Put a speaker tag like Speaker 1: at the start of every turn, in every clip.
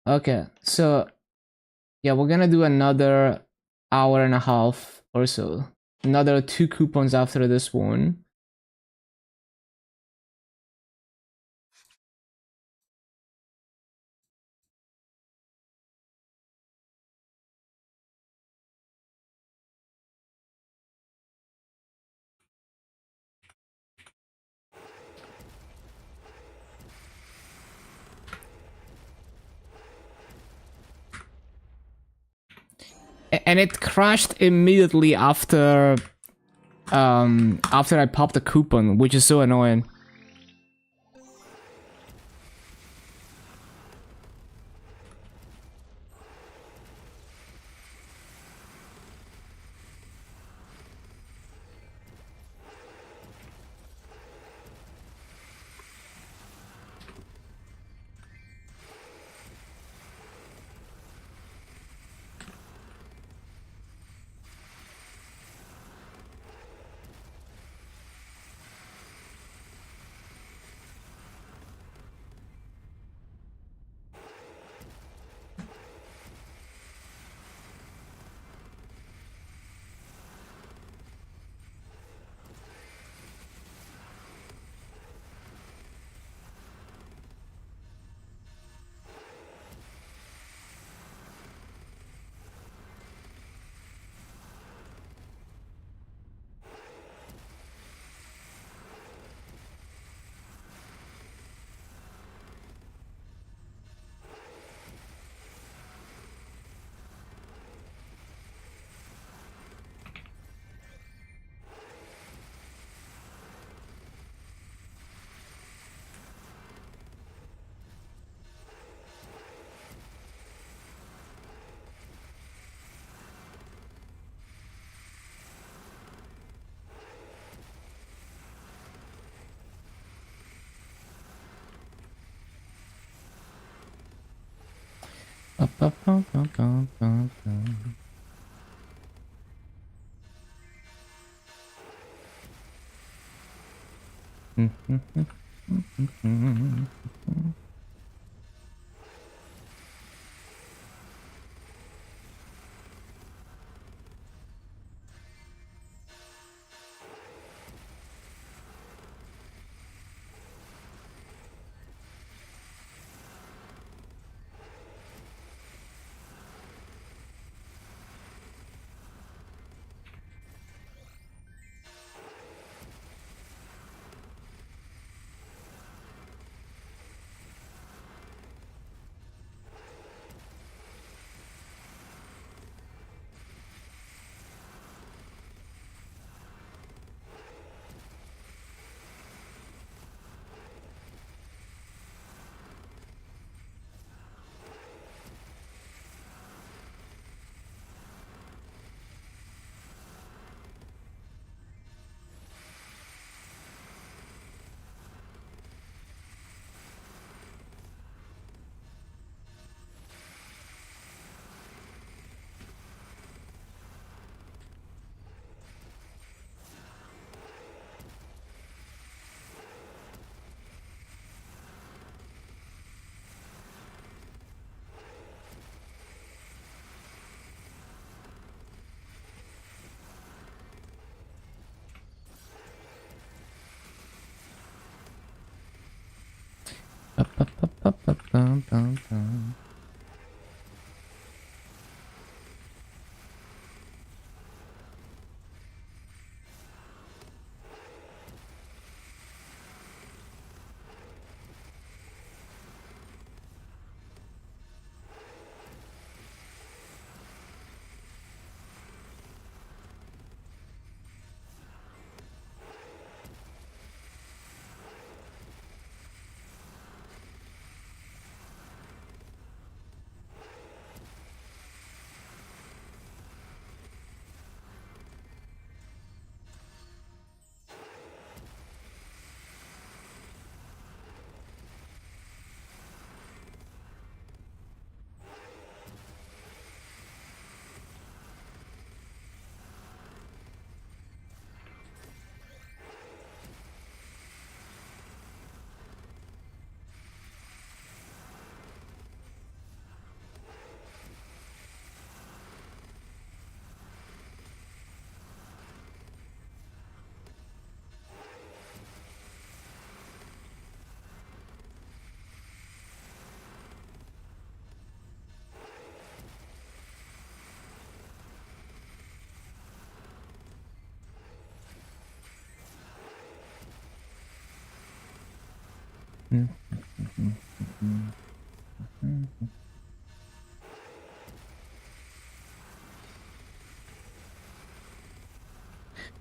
Speaker 1: Okay, so yeah, we're gonna do another hour and a half or so. Another 2 coupons after this one. And it crashed immediately after I popped the coupon, which is so annoying.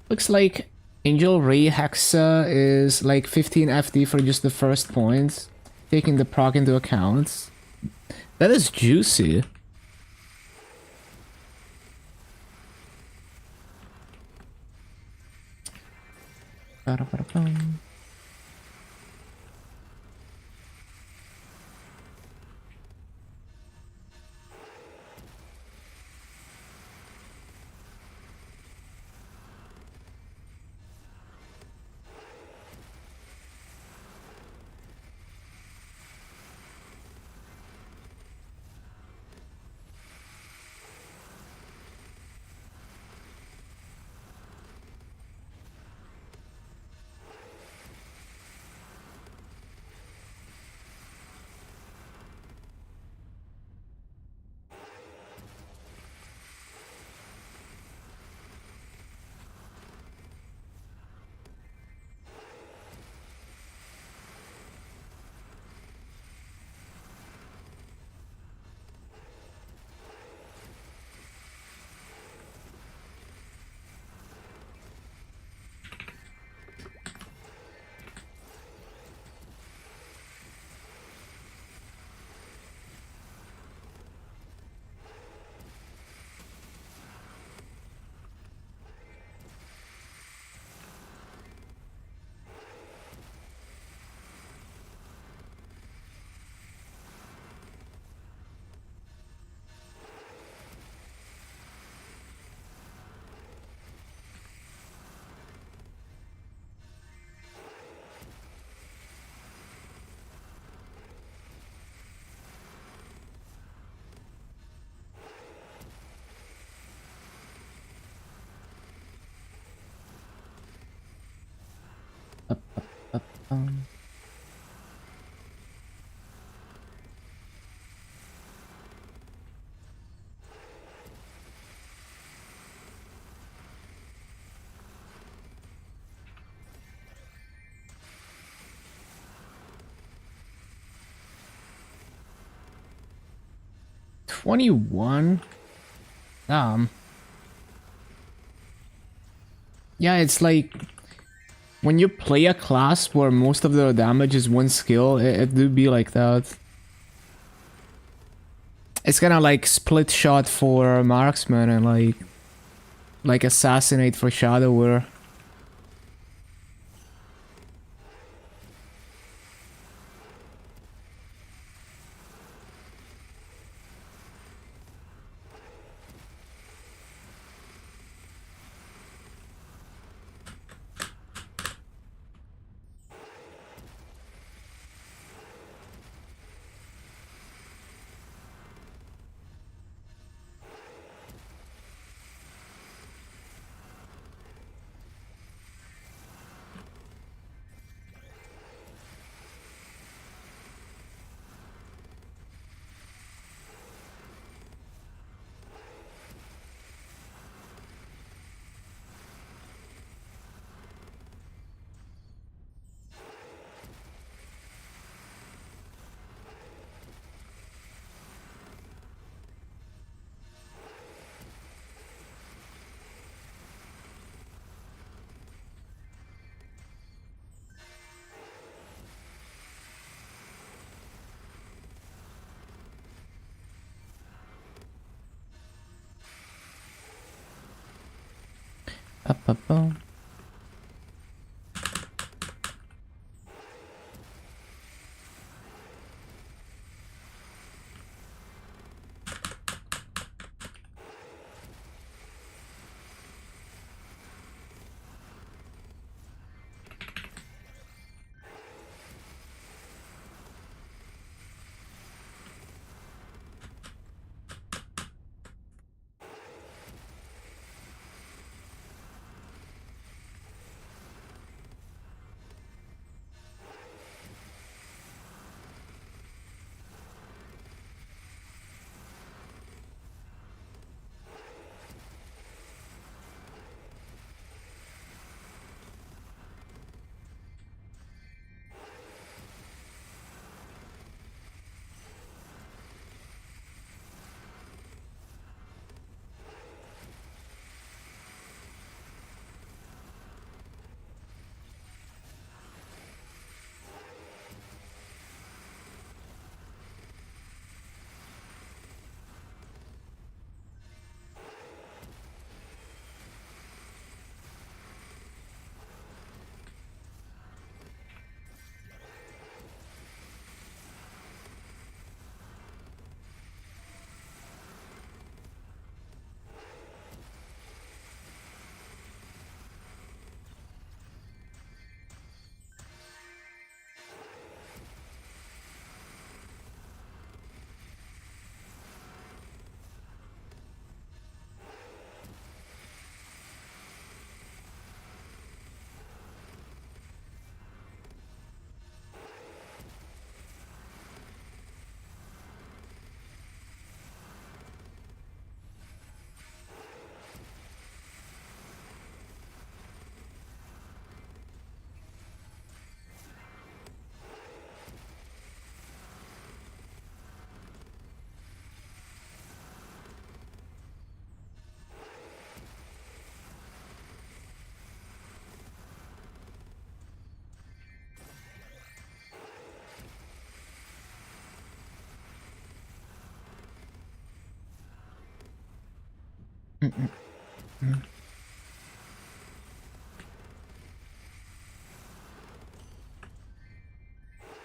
Speaker 1: Looks like Angel Ray Hexa is like 15 FD for just the first point, taking the proc into account. That is juicy. Ba-da-ba-da-bum. Um, 21? Yeah, it's like when you play a class where most of the damage is one skill, it do be like that. It's kind of like split shot for marksman and like assassinate for shadower. Up, up, up.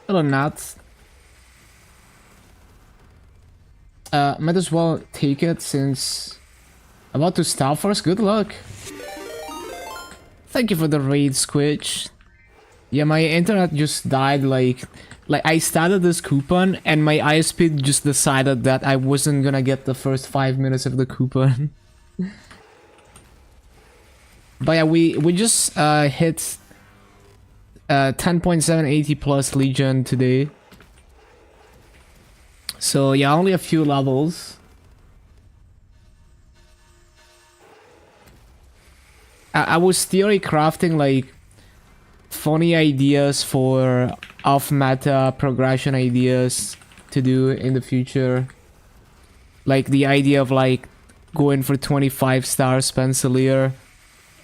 Speaker 1: Hello, Nat. Might as well take it since about to stop first. Good luck. Thank you for the raid, Squitch. Yeah, my internet just died. Like I started this coupon and my ISP just decided that I wasn't gonna get the first 5 minutes of the coupon. But yeah, we just hit 10.780 plus Legion today. So yeah, only a few levels. I was theory crafting like funny ideas for off-meta progression ideas to do in the future. Like the idea of like going for 25 star Spencelier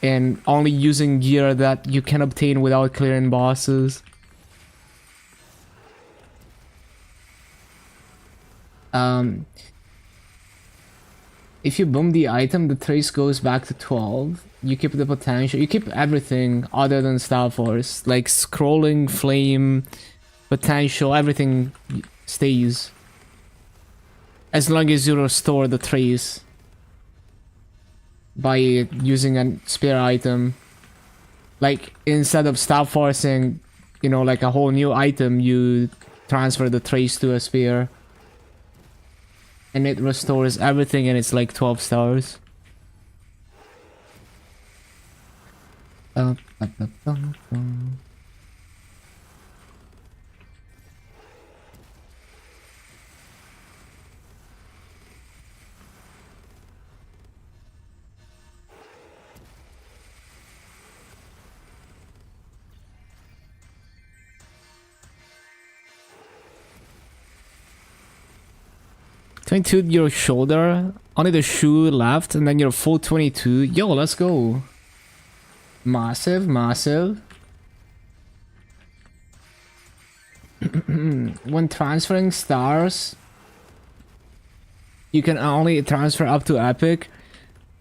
Speaker 1: and only using gear that you can obtain without clearing bosses. If you boom the item, the trace goes back to 12. You keep the potential. You keep everything other than Star Force. Like scrolling, flame, potential, everything stays. As long as you restore the trace by using a spare item. Like instead of Star Forcing, you know, like a whole new item, you transfer the trace to a spare. And it restores everything and it's like 12 stars. 22 your shoulder, only the shoe left, and then you're full 22. Yo, let's go. Massive, massive. When transferring stars, you can only transfer up to epic.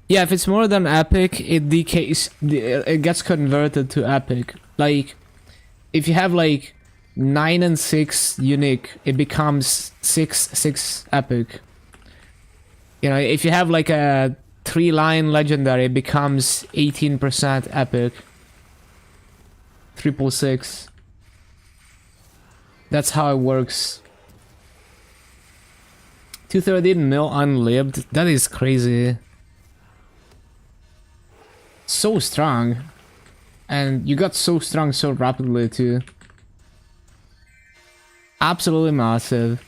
Speaker 1: Yeah, if it's more than epic, it decays, it gets converted to epic. Like, if you have like 9 and 6 unique, it becomes 6 epic. You know, if you have like a 3-line legendary, it becomes 18% epic. 666. That's how it works. 213 mil unlived. That is crazy. So strong. And you got so strong so rapidly too. Absolutely massive.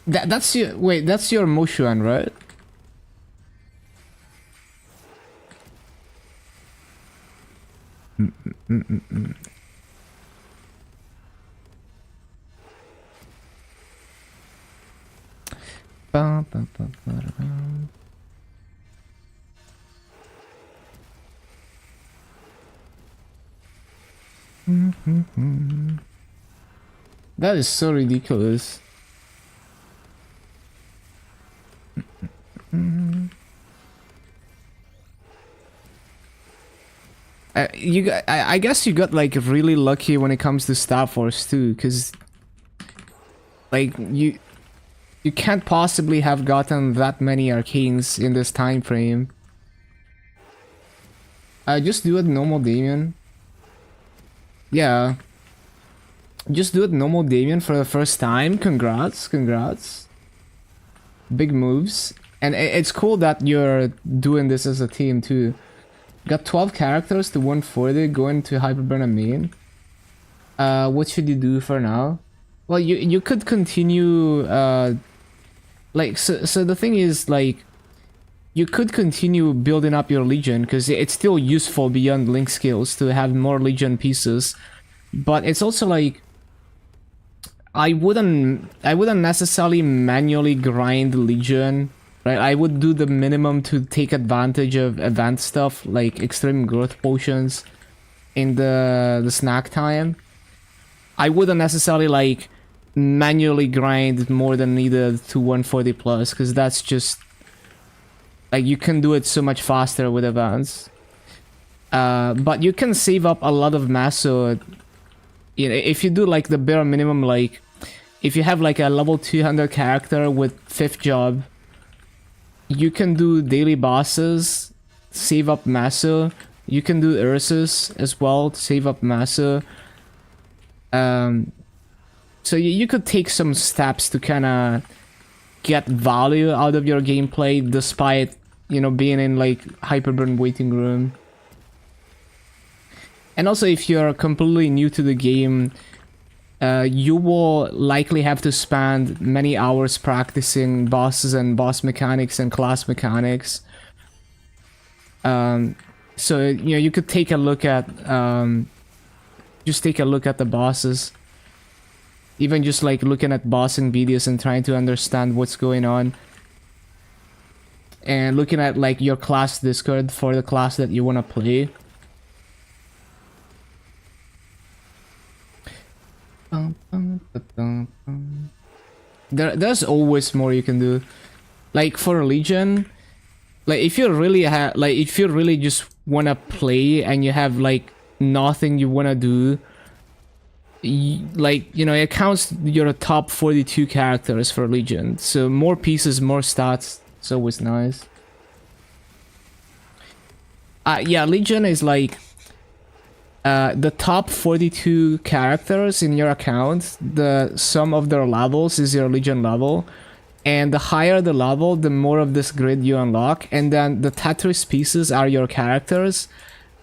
Speaker 1: That's your wait, that's your Mushuan, right? That is so ridiculous. I guess you got like really lucky when it comes to Star Force too, because like you can't possibly have gotten that many arcanes in this time frame. Just do it normal Damien. Yeah. Just do it normal Damien for the first time. Congrats, congrats. Big moves. And it's cool that you're doing this as a team too. Got 12 characters to 140 going to Hyperburn and main. What should you do for now? Well, you could continue like so the thing is like you could continue building up your Legion because it's still useful beyond Link skills to have more Legion pieces. But it's also like I wouldn't necessarily manually grind Legion, right? I would do the minimum to take advantage of event stuff like extreme growth potions in the snack time. I wouldn't necessarily like manually grind more than needed to 140 plus, because that's just like you can do it so much faster with advance. But you can save up a lot of mass. So you know, if you do like the bare minimum, like if you have like a level 200 character with 5th job, you can do daily bosses, save up Maso. You can do Ursus as well to save up Maso. So you could take some steps to kind of get value out of your gameplay, despite, you know, being in like Hyperburn waiting room. And also, if you're completely new to the game, you will likely have to spend many hours practicing bosses and boss mechanics and class mechanics. So you know, you could take a look at just take a look at the bosses, even just like looking at bossing videos and trying to understand what's going on, and looking at like your class Discord for the class that you want to play. There's always more you can do. Like for Legion, like if you really if you really just want to play and you have like nothing you want to do, like, you know, it counts your top 42 characters for Legion. So more pieces, more stats. It's always nice. Yeah, Legion is like the top 42 characters in your account, the sum of their levels is your Legion level. And the higher the level, the more of this grid you unlock. And then the Tetris pieces are your characters.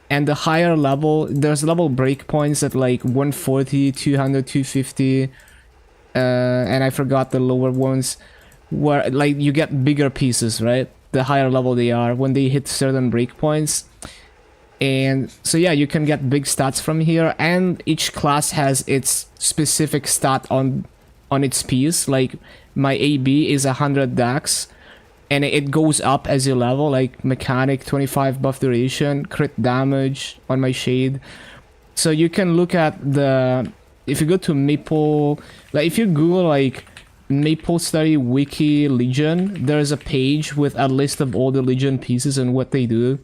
Speaker 1: And the higher level, there's level breakpoints at like 140, 200, 250. And I forgot the lower ones, where like you get bigger pieces, right? The higher level they are when they hit certain breakpoints. And so yeah, you can get big stats from here, and each class has its specific stat on its piece. Like my AB is 100 dex, and it goes up as you level, like mechanic 25 buff duration, crit damage on my shade. So you can look at the, if you go to Maple, like if you Google like MapleStory wiki Legion, there's a page with a list of all the Legion pieces and what they do.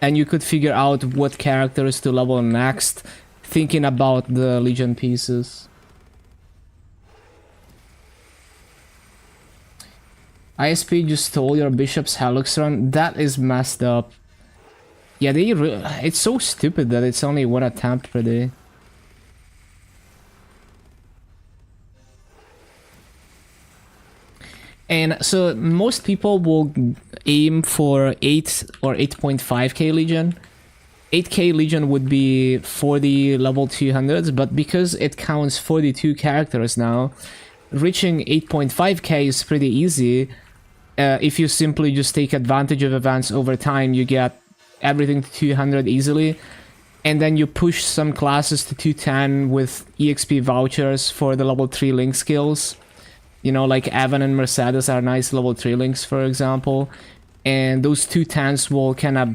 Speaker 1: And you could figure out what characters to level next, thinking about the Legion pieces. ISP just stole your bishop's Helix run. That is messed up. Yeah, it's so stupid that it's only one attempt per day. And so most people will aim for 8 or 8.5k Legion. 8k Legion would be 40 level 200s, but because it counts 42 characters now, reaching 8.5k is pretty easy. If you simply just take advantage of events over time, you get everything to 200 easily. And then you push some classes to 210 with EXP vouchers for the level 3 link skills. You know, like Evan and Mercedes are nice level 3 links, for example. And those 210s will kind of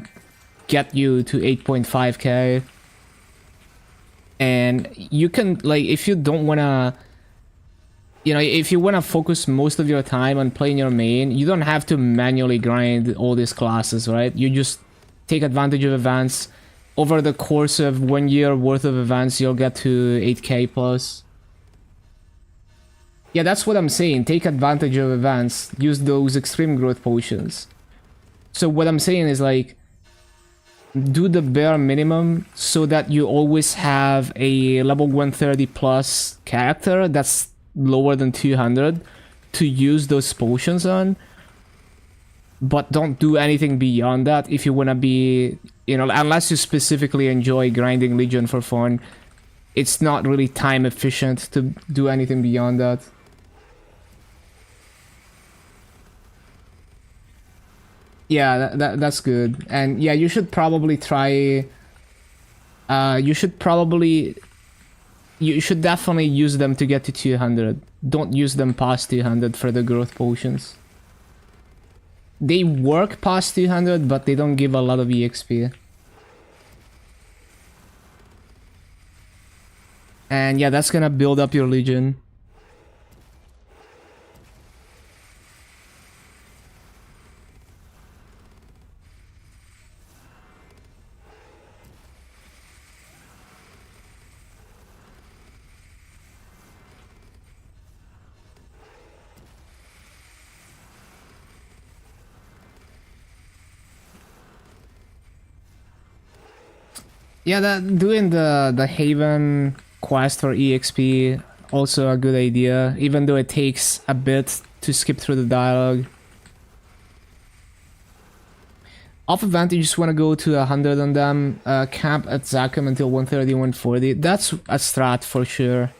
Speaker 1: get you to 8.5k. And you can, like, if you don't want to, you know, if you want to focus most of your time on playing your main, you don't have to manually grind all these classes, right? You just take advantage of events. Over the course of 1 year worth of events, you'll get to 8k plus. Yeah, that's what I'm saying. Take advantage of events. Use those extreme growth potions. So what I'm saying is, like, do the bare minimum so that you always have a level 130 plus character that's lower than 200 to use those potions on. But don't do anything beyond that if you want to be, you know, unless you specifically enjoy grinding Legion for fun. It's not really time efficient to do anything beyond that. Yeah, that's good. And yeah, you should probably try... you should definitely use them to get to 200. Don't use them past 200 for the growth potions. They work past 200, but they don't give a lot of EXP. And yeah, that's gonna build up your Legion. Yeah, that doing the Haven quest for EXP also a good idea, even though it takes a bit to skip through the dialogue. Off event, you just want to go to 100 on them, camp at Zakum until 130, 140. That's a strat for sure.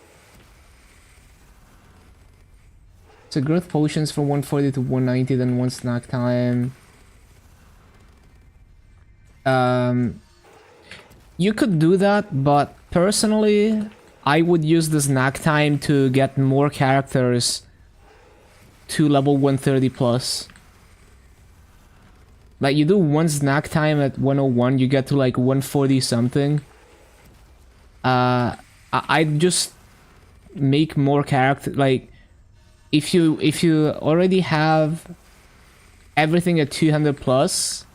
Speaker 1: So growth potions from 140 to 190, then one snack time. You could do that, but personally, I would use the snack time to get more characters to level 130 plus. Like, you do one snack time at 101, you get to like 140 something. I'd just make more character, like, if you already have everything at 200 plus,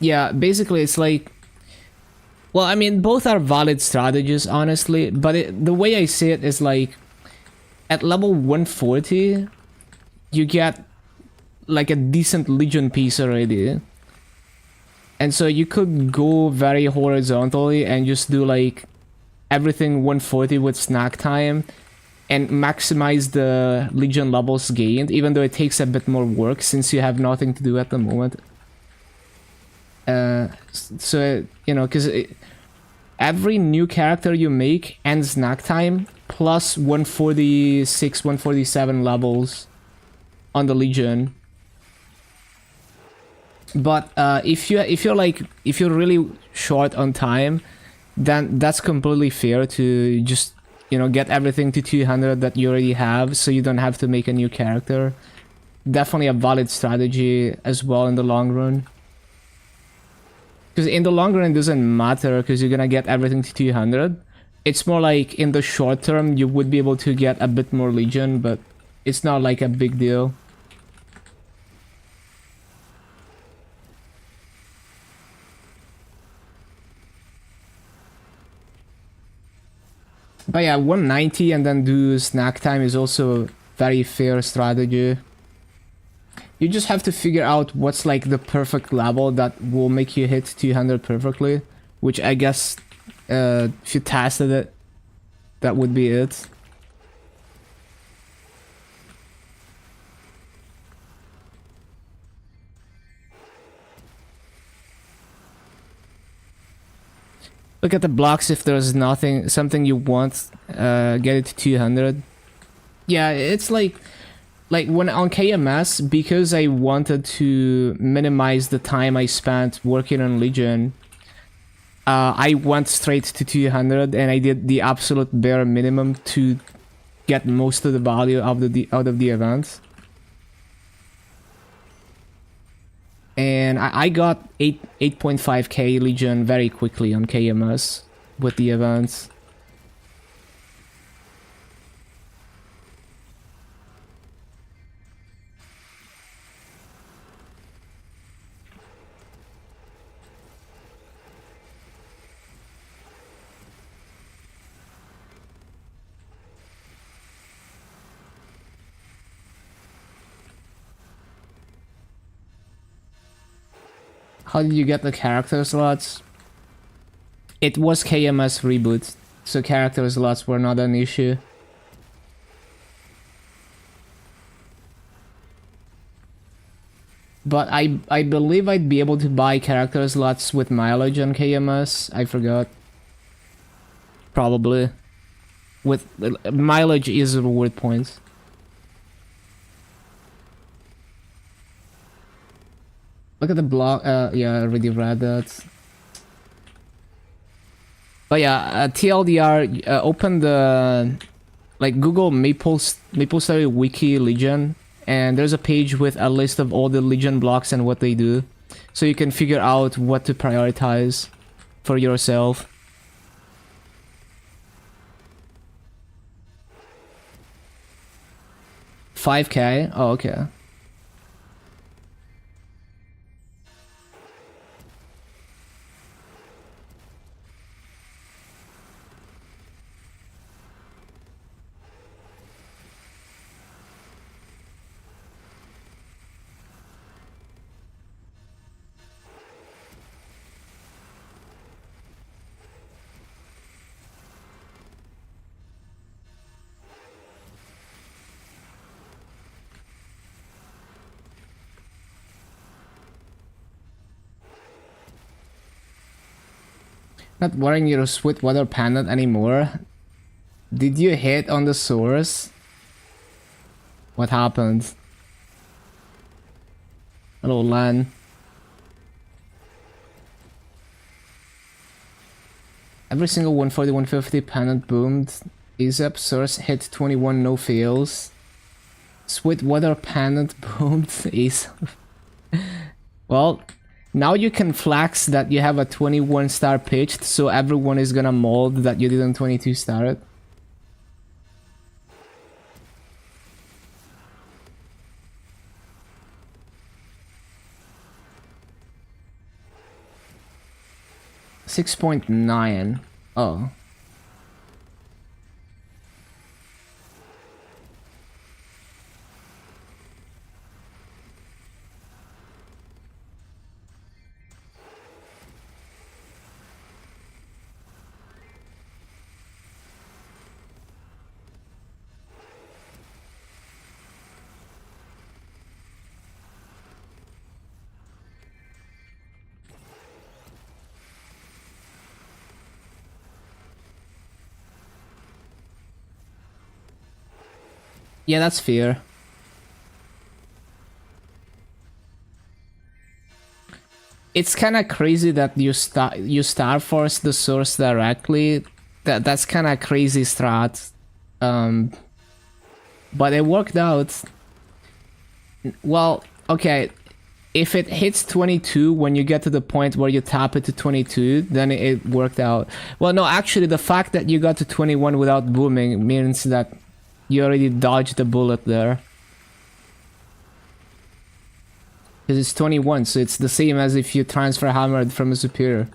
Speaker 1: yeah, basically it's like, well, I mean, both are valid strategies, honestly, but the way I see it is like, at level 140, you get like a decent Legion piece already. And so you could go very horizontally and just do like everything 140 with snack time and maximize the Legion levels gained, even though it takes a bit more work since you have nothing to do at the moment. So, you know, because every new character you make ends snack time plus 146, 147 levels on the Legion. But if you're really short on time, then that's completely fair to just, you know, get everything to 200 that you already have, so you don't have to make a new character. Definitely a valid strategy as well in the long run. Because in the long run it doesn't matter, because you're gonna get everything to 200. It's more like in the short term you would be able to get a bit more Legion, but it's not like a big deal. But yeah, 190 and then do snack time is also a very fair strategy. You just have to figure out what's like the perfect level that will make you hit 200 perfectly, which I guess if you tested it, that would be it. Look at the blocks. If there's something you want, get it to 200. Yeah, it's like when on KMS, because I wanted to minimize the time I spent working on Legion, I went straight to 200 and I did the absolute bare minimum to get most of the value out of the event. And I got 8.5k Legion very quickly on KMS with the events. How did you get the character slots? It was KMS reboot, so character slots were not an issue. But I believe I'd be able to buy character slots with mileage on KMS. I forgot. Probably. With mileage is reward points. Look at the blog. Yeah, I already read that. But yeah, TLDR, open the like Google MapleStory Wiki Legion, and there's a page with a list of all the Legion blocks and what they do. so you can figure out what to prioritize for yourself. $5K? Oh, okay. Not wearing your Sweetwater pendant anymore. Did you hit on the source? What happened? Hello, Lan. Every single 140, 150 pendant boomed. ASAP source hit 21, no fails. Sweetwater pendant boomed. ASAP. Well, now you can flex that you have a 21 star pitched, so everyone is gonna mold that you didn't 22 star it. $6.9. Oh. Yeah, that's fair. It's kind of crazy that you star force the source directly. That's kind of crazy strat. But it worked out. Well, okay. If it hits 22 when you get to the point where you tap it to 22, then it worked out. Well, no, actually, the fact that you got to 21 without booming means that you already dodged the bullet there. Because it's 21, so it's the same as if you transfer hammered from a superior.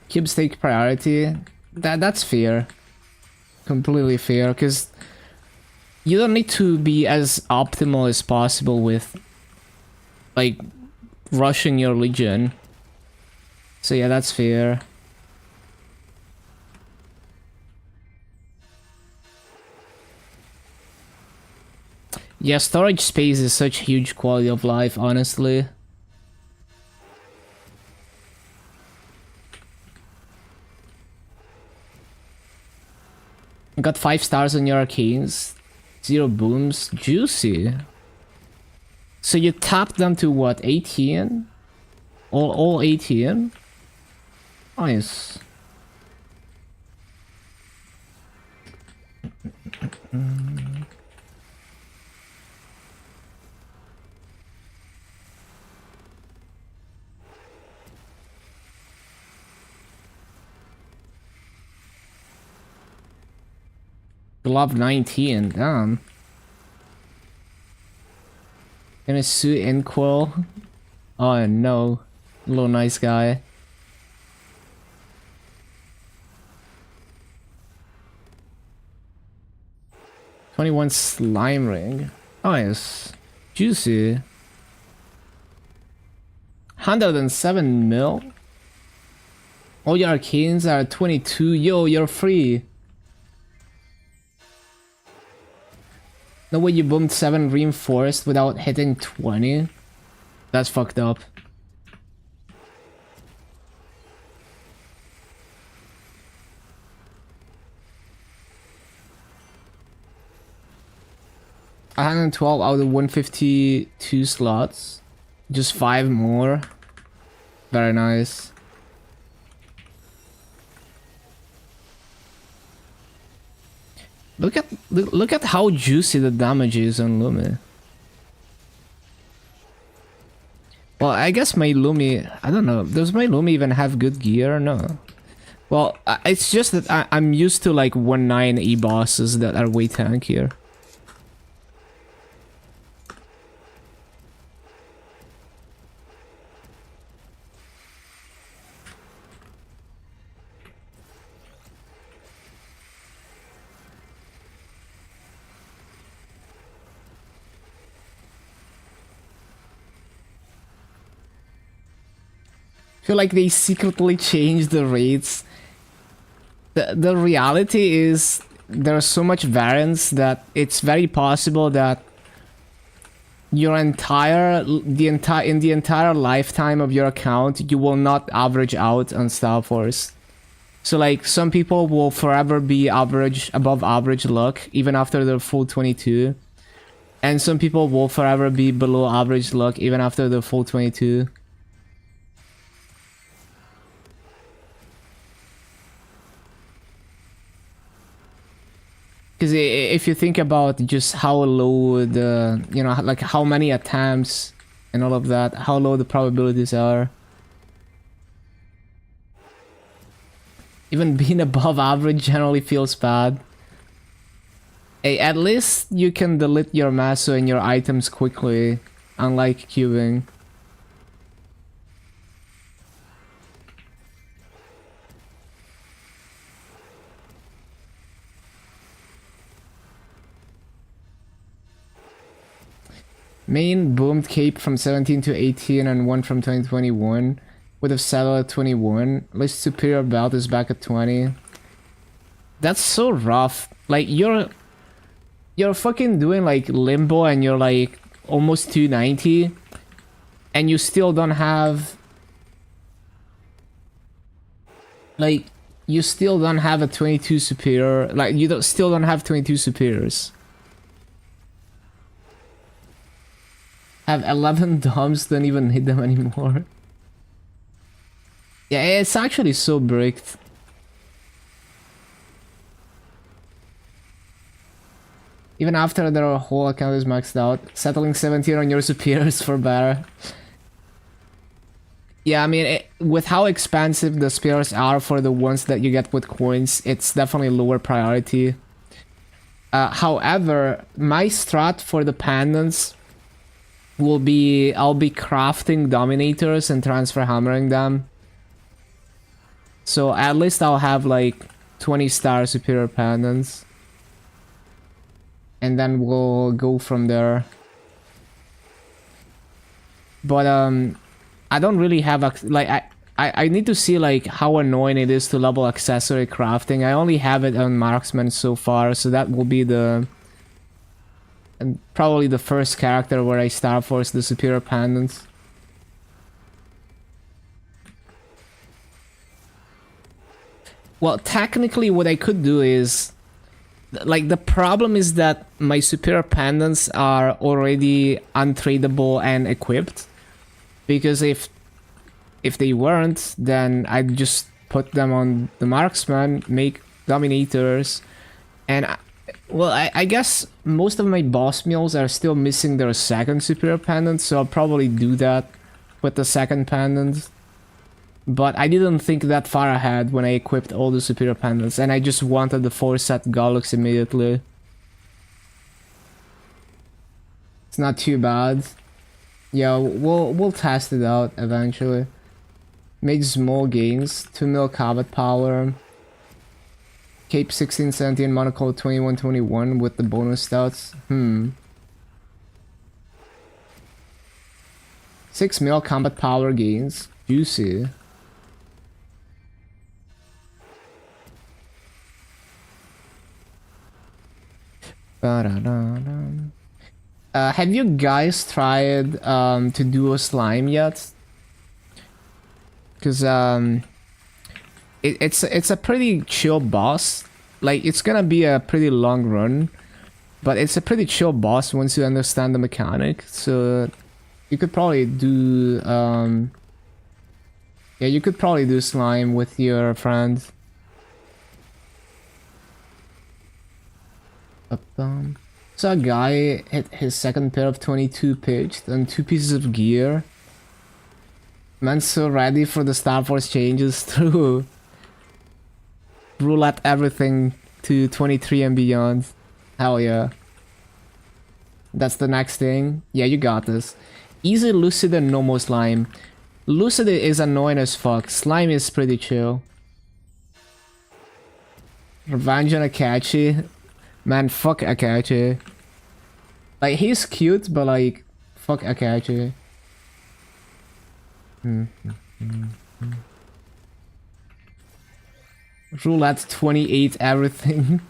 Speaker 1: Cubes take priority. That's fair. Completely fair, because you don't need to be as optimal as possible with, like, rushing your Legion. So yeah, that's fair. Yeah, storage space is such huge quality of life, honestly. Got 5 stars on your arcanes. 0 booms. Juicy. So you tapped them to what? 18? All 18? Nice. Glove 19, damn. Gonna suit Inkwell. Oh no. Little nice guy. $21 slime ring. Nice. Juicy. 107 mil. All your arcanes are 22. Yo, you're free. No way you boomed 7 reinforced without hitting 20. That's fucked up. 112 out of 152 slots. Just 5 more. Very nice. Look at how juicy the damage is on Lumi. Well, I guess my Lumi, I don't know. Does my Lumi even have good gear? No. Well, it's just that I'm used to like 1-9 E-bosses that are way tankier. I feel like they secretly changed the rates. The reality is there's so much variance that it's very possible that your in the entire lifetime of your account you will not average out on Star Force. So like some people will forever be above average luck even after their full 22. And some people will forever be below average luck even after their full 22. Because if you think about just how low the, you know, like how many attempts and all of that, how low the probabilities are. Even being above average generally feels bad. Hey, at least you can delete your maso and your items quickly, unlike cubing. Main boomed cape from 17 to 18 and one from 2021. Would have settled at 21. Least superior belt is back at 20. That's so rough. Like you're fucking doing like limbo and you're like almost 290 and you still don't have like you still don't have a 22 superior. Like you still don't have 22 superiors. Have 11 dumps, don't even hit them anymore. Yeah, it's actually so bricked. Even after their whole account is maxed out, settling 17 on your superiors for better. Yeah, I mean, with how expensive the spears are for the ones that you get with coins, it's definitely lower priority. However, my strat for the pendants will be, I'll be crafting dominators and transfer hammering them. So at least I'll have like 20-star superior pendants. And then we'll go from there. But I don't really have like I need to see like how annoying it is to level accessory crafting. I only have it on marksman so far, so that will be the and probably the first character where I Star Force the superior pendants. Well, technically what I could do is like the problem is that my superior pendants are already untradeable and equipped, because if they weren't, then I'd just put them on the marksman, make dominators, and well, I guess most of my boss meals are still missing their second superior pendant, so I'll probably do that with the second pendant. But I didn't think that far ahead when I equipped all the superior pendants, and I just wanted the 4-set Gollux immediately. It's not too bad. Yeah, we'll test it out eventually. Made small gains, 2 mil combat power. Cape 1617, monocle 2121 with the bonus stats. 6 mil combat power gains. Juicy. Have you guys tried to do a slime yet? Because it's a pretty chill boss. Like, it's gonna be a pretty long run, But it's a pretty chill boss once you understand the mechanic. So you could probably do yeah, you could probably do slime with your friend. So a guy hit his second pair of 22 pitched and 2 pieces of gear. Man's so ready for the Star Force changes to roulette everything to 23 and beyond. Hell yeah. That's the next thing. Yeah, you got this. Easy, Lucid, and normal slime. Lucid is annoying as fuck. Slime is pretty chill. Revenge on Akachi. Man, fuck Akachi. Like, he's cute, but like, fuck Akachi. Roulette 28 everything.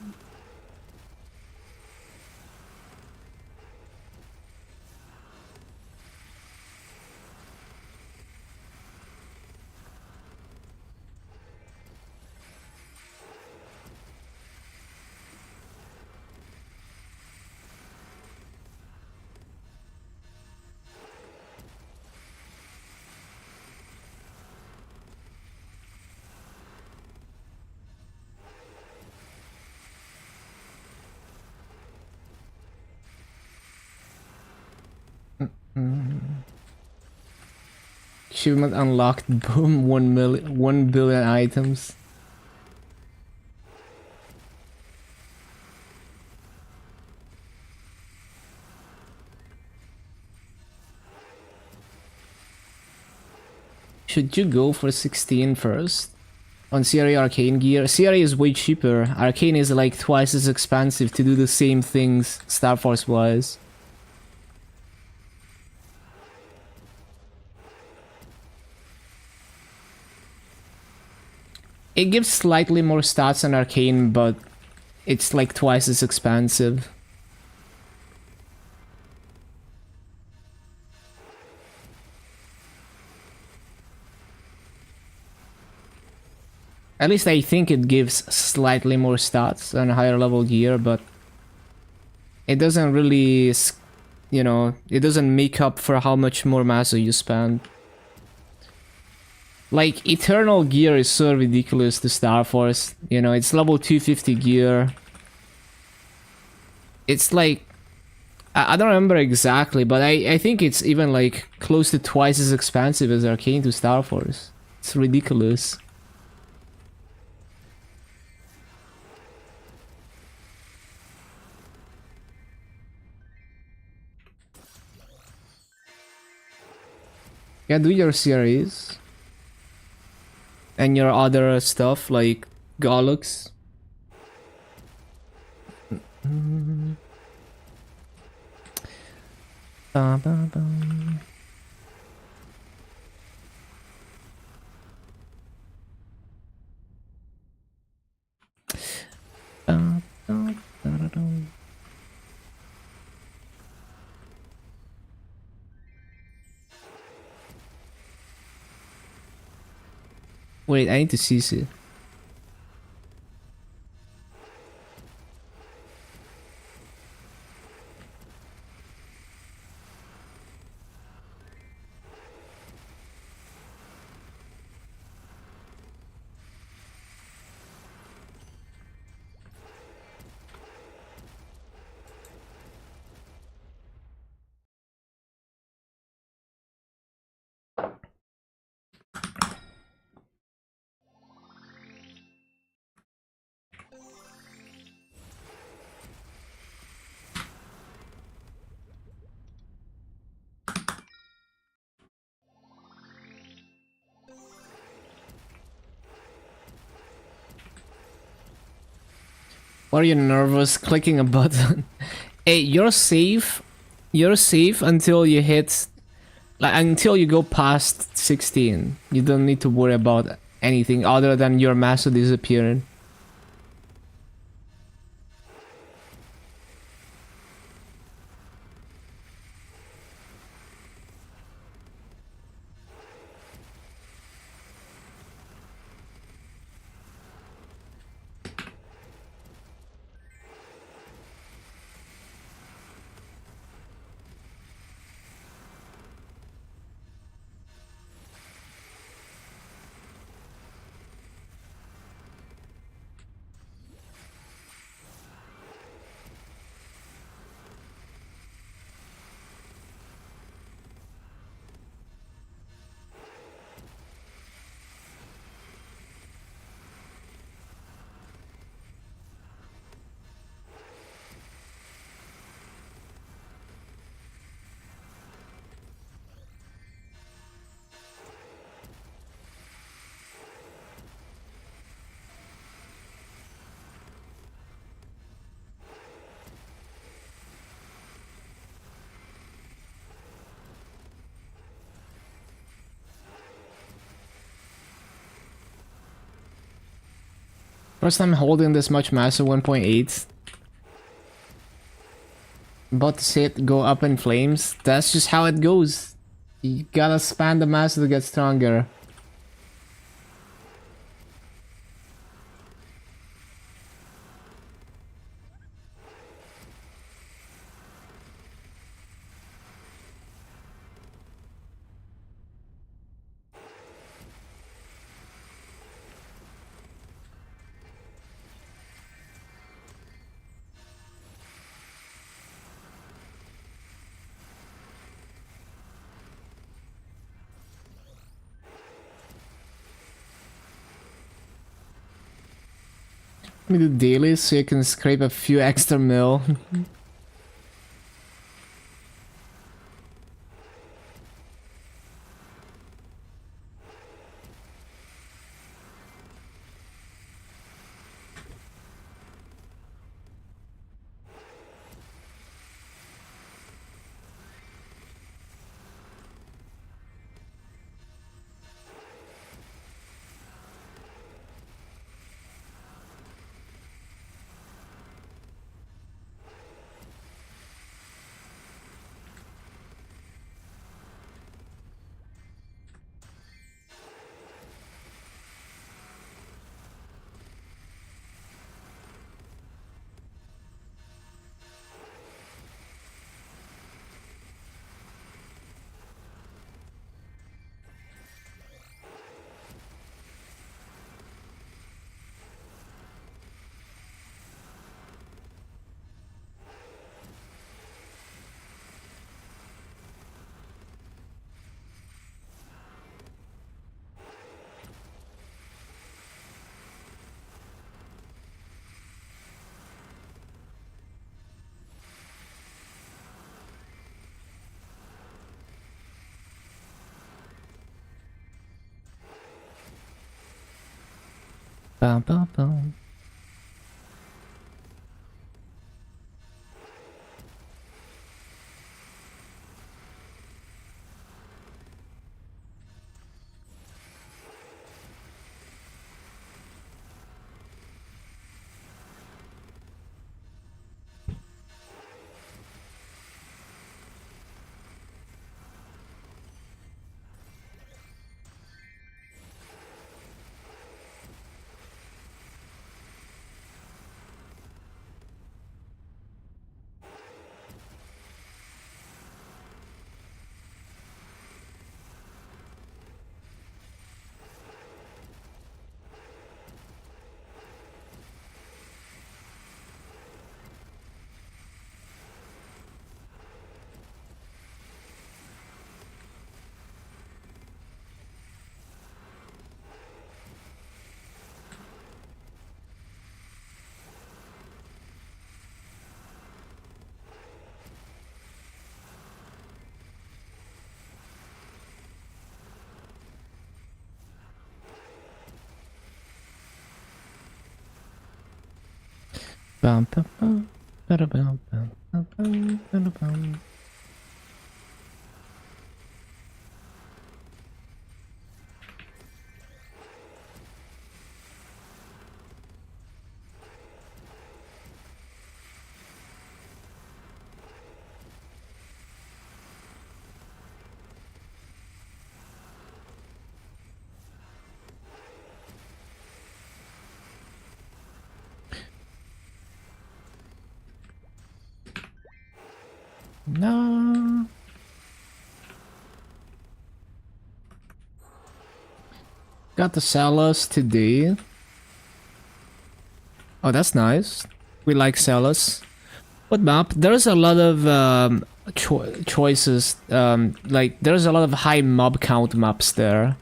Speaker 1: Achievement unlocked. Boom. 1 billion items. Should you go for 16 first? On CRA Arcane gear? CRA is way cheaper. Arcane is like twice as expensive to do the same things Star Force was. It gives slightly more stats on Arcane, but it's like twice as expensive. At least I think it gives slightly more stats on higher level gear, but it doesn't really, you know, it doesn't make up for how much more massa you spend. Like, Eternal gear is so ridiculous to Star Force, you know, it's level 250 gear. It's like, I don't remember exactly, but I think it's even like close to twice as expensive as Arcane to Star Force. It's ridiculous. Yeah, do your series. And your other stuff, like Gollux. Wait, I need to see it. Why are you nervous clicking a button? Hey, you're safe. You're safe until you hit... Like, until you go past 16. You don't need to worry about anything other than your master disappearing. First time holding this much mass at 1.8. About to see it go up in flames. That's just how it goes. You gotta span the mass to get stronger. Let me do daily so you can scrape a few extra mil. Bum, bum, bum. Bum, bum, bum, ba-da-bum, bum, bum, bum, ba-da-bum. No. Got the sellers today. Oh, that's nice. We like sellers. What map? There's a lot of choices. Like there's a lot of high mob count maps there.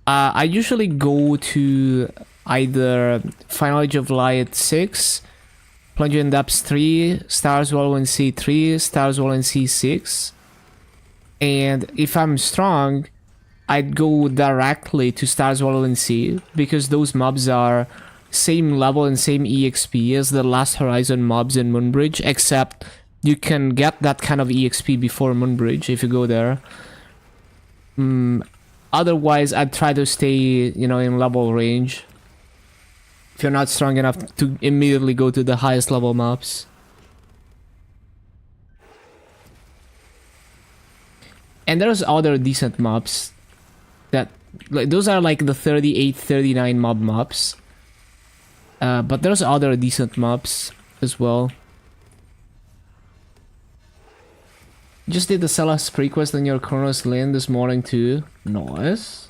Speaker 1: I usually go to either Final Age of Light 6, Plunger in Depths 3, Stars Wallow in C3, Stars Wallow in C6. And if I'm strong, I'd go directly to Stars Wallow in C, because those mobs are same level and same EXP as the Last Horizon mobs in Moonbridge, except you can get that kind of EXP before Moonbridge if you go there. Otherwise, I'd try to stay, in level range. if you're not strong enough to immediately go to the highest level maps. And there's other decent maps that, like, those are like the 38, 39 mob maps. But there's other decent maps as well. Just did the Celas pre-quest on your Chronos Lane this morning too. Nice.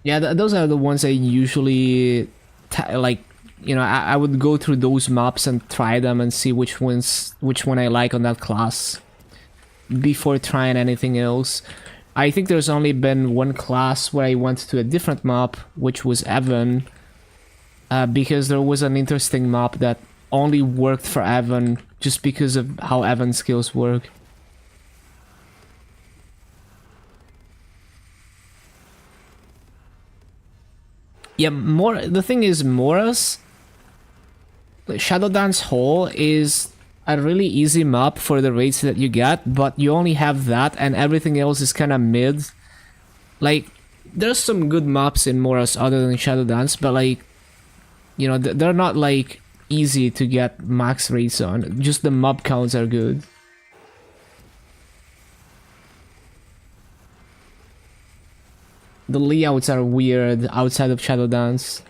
Speaker 1: Yeah, those are the ones I usually like. You know, I would go through those maps and try them and see which one I like on that class before trying anything else. I think there's only been one class where I went to a different map, which was Evan, because there was an interesting map that only worked for Evan just because of how Evan's skills work. Yeah, the thing is, Mora's Shadow Dance Hall is a really easy map for the raids that you get, but you only have that and everything else is kind of mid. Like, there's some good maps in Mora's other than Shadow Dance, but like, you know, they're not like easy to get max raids on. Just the mob counts are good. The layouts are weird outside of Shadow Dance.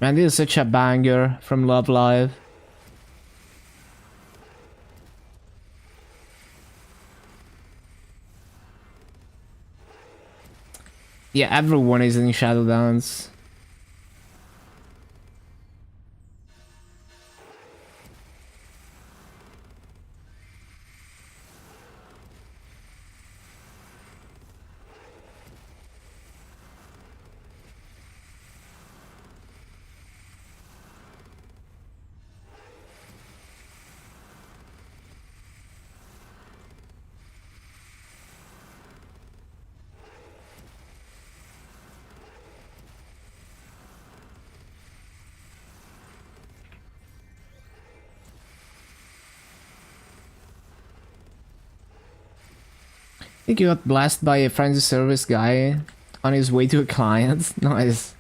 Speaker 1: Man, this is such a banger from Love Live. Yeah, everyone is in Shadow Dance. I think you got blasted by a frenzy service guy on his way to a client. Nice.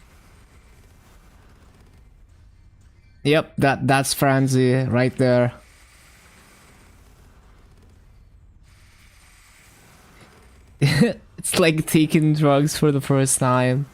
Speaker 1: Yep, that's frenzy right there. It's like taking drugs for the first time.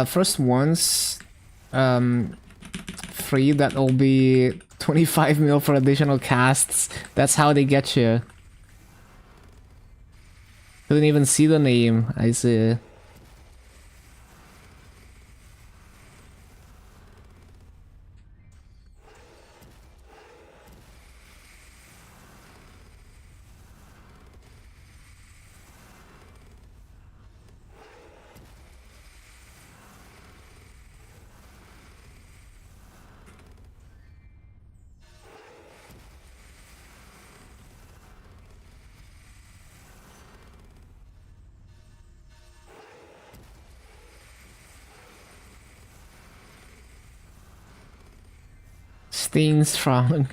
Speaker 1: First ones, free, that'll be 25 mil for additional casts. That's how they get you. Couldn't even see the name, I see. Staying strong.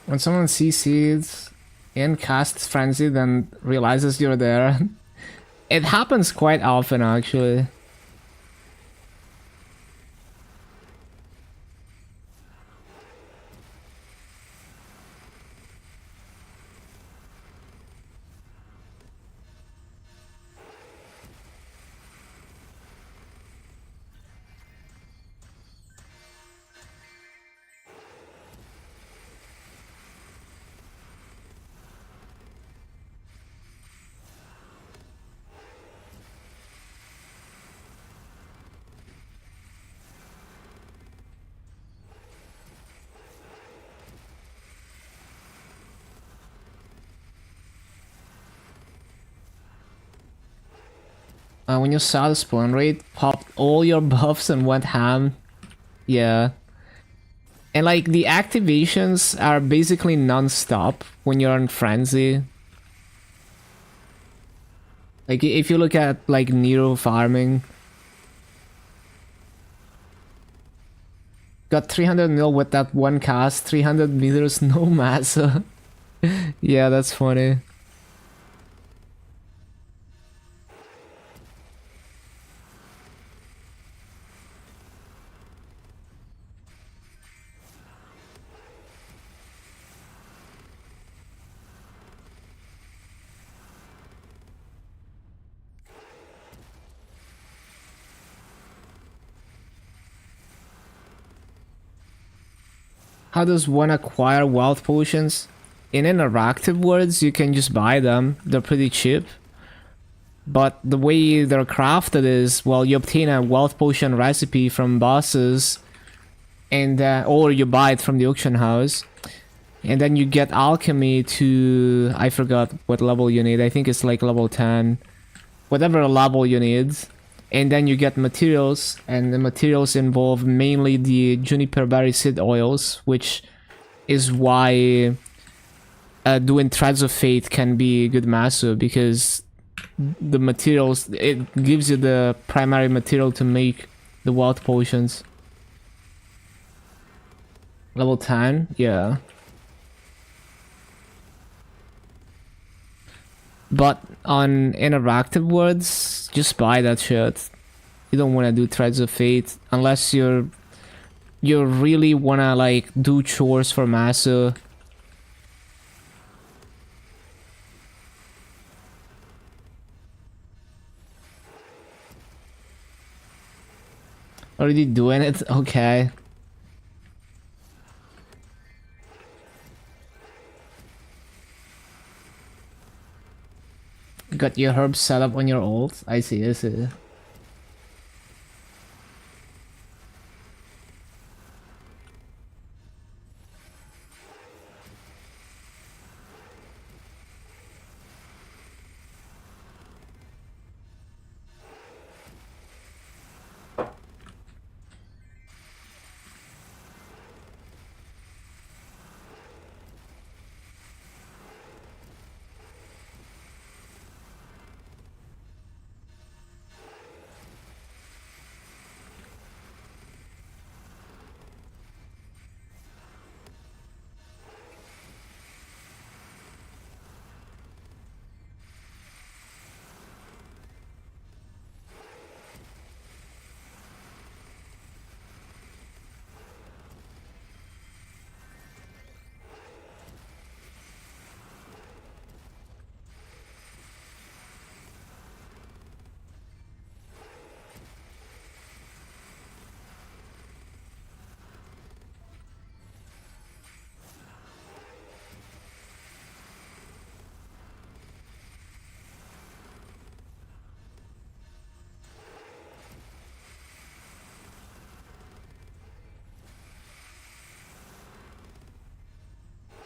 Speaker 1: When someone CC'd and casts Frenzy, then realizes you're there. It happens quite often, actually. When you saw the spawn rate, popped all your buffs and went ham. Yeah. And like the activations are basically non-stop when you're in Frenzy. Like if you look at like Nero farming. Got 300 mil with that one cast, 300 meters, no massa. Yeah, that's funny. How does one acquire wealth potions? In interactive words, you can just buy them. They're pretty cheap. But the way they're crafted is, well, you obtain a wealth potion recipe from bosses, and or you buy it from the auction house, and then you get alchemy to, I forgot what level you need. I think it's like level 10, whatever level you need. And then you get materials, and the materials involve mainly the juniper berry seed oils, which is why doing Threads of Fate can be good maso, because the materials, it gives you the primary material to make the wealth potions. Level 10, yeah. But on interactive words, just buy that shit. You don't want to do Threads of Fate unless you really want to like do chores for Maso. Already doing it? Okay. Got your herbs set up on your ult? I see, I see.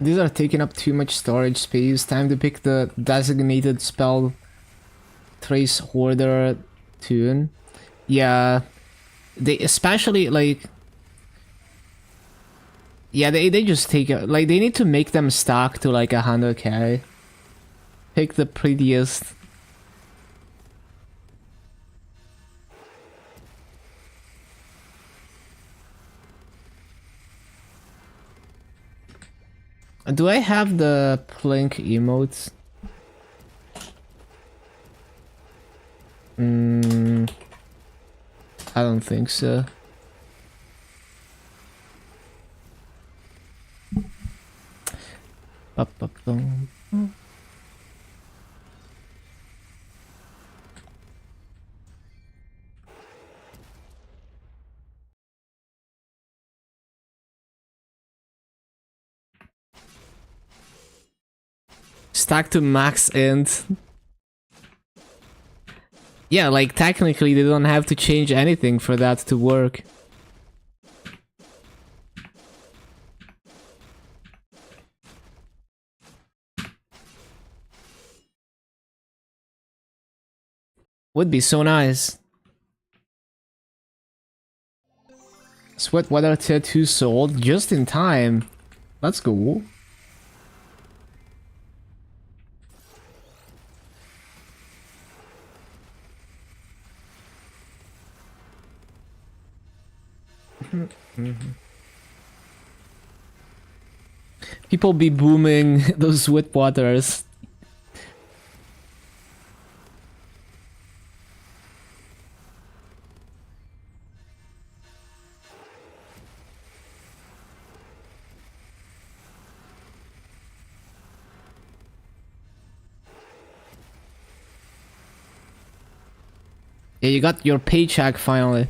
Speaker 1: These are taking up too much storage space. Time to pick the designated spell trace hoarder tune. Yeah, they especially like, yeah, they just take it, like they need to make them stack to like 100k. Pick the prettiest. Do I have the Plink emotes? I don't think so. Ba-ba-boom. Stack to max int. Yeah, like technically they don't have to change anything for that to work. Would be so nice. Sweat Weather Tier 2 sold just in time. Let's go. People be booming those Sweat Waters. Yeah, you got your paycheck finally.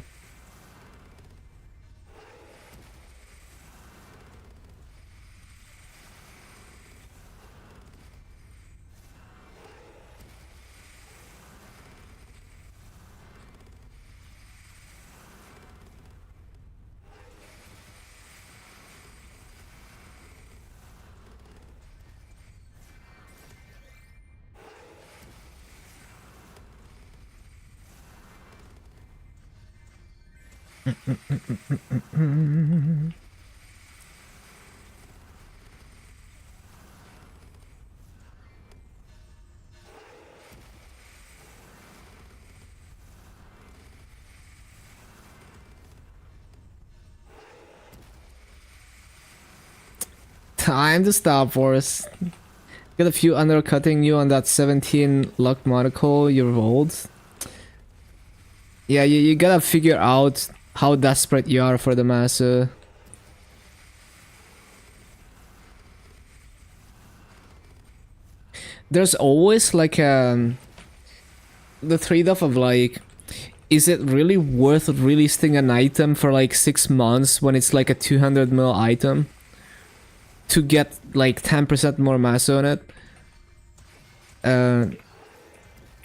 Speaker 1: Time to stop, Forrest. Got a few undercutting you on that 17 luck monocle you rolled. Yeah, you gotta figure out how desperate you are for the massa. There's always like the trade-off of like, is it really worth relisting an item for like 6 months when it's like a 200 mil item to get like 10% more massa on it?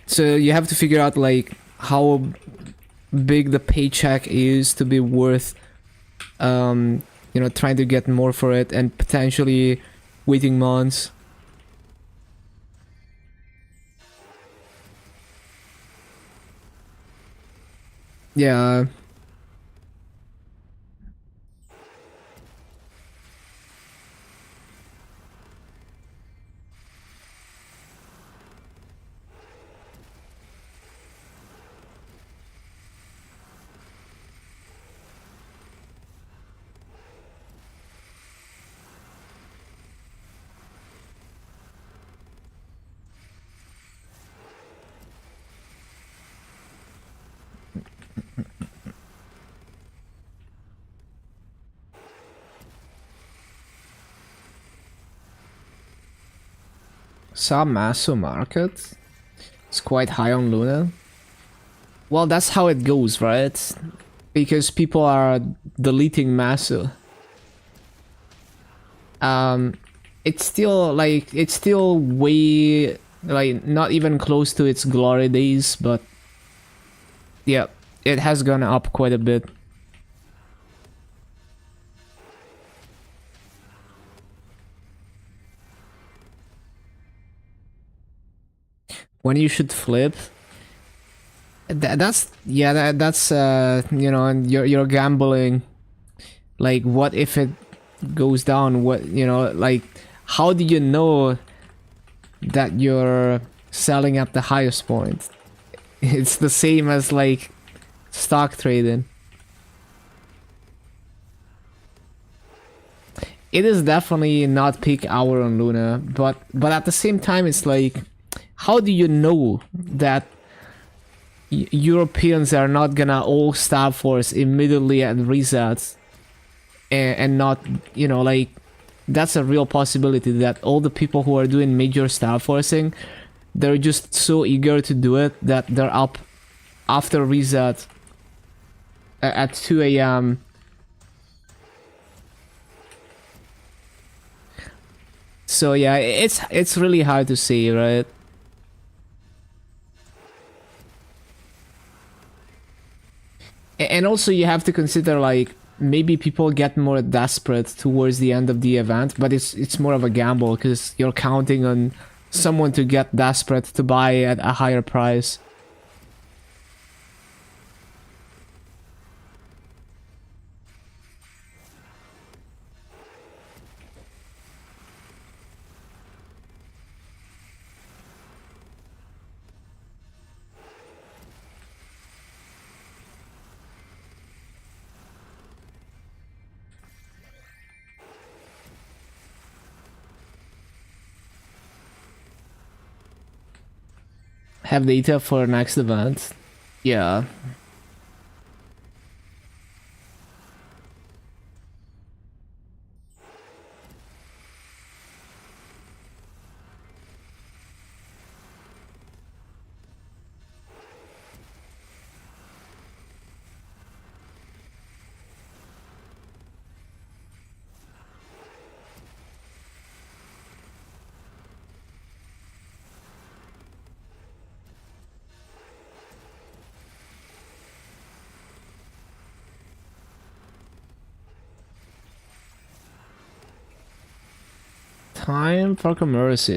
Speaker 1: So you have to figure out like how big the paycheck is to be worth you know, trying to get more for it and potentially waiting months. Yeah. Masso market. It's quite high on Luna. Well, that's how it goes, right? Because people are deleting Masso. It's still like, it's still way, like, not even close to its glory days, but yeah, it has gone up quite a bit. When you should flip, that's yeah, that's you know, you're gambling. Like, what if it goes down? What, you know, like, how do you know that you're selling at the highest point? It's the same as like stock trading. it is definitely not peak hour on Luna, but at the same time, it's like, how do you know that Europeans are not gonna all Star Force immediately at resets and not, you know, like, that's a real possibility that all the people who are doing major Star Forcing, they're just so eager to do it that they're up after reset at 2 a.m. So yeah, it's really hard to say, right? And also you have to consider, like, maybe people get more desperate towards the end of the event, but it's more of a gamble because you're counting on someone to get desperate to buy at a higher price. Have data for next event. Yeah. Time for commerce.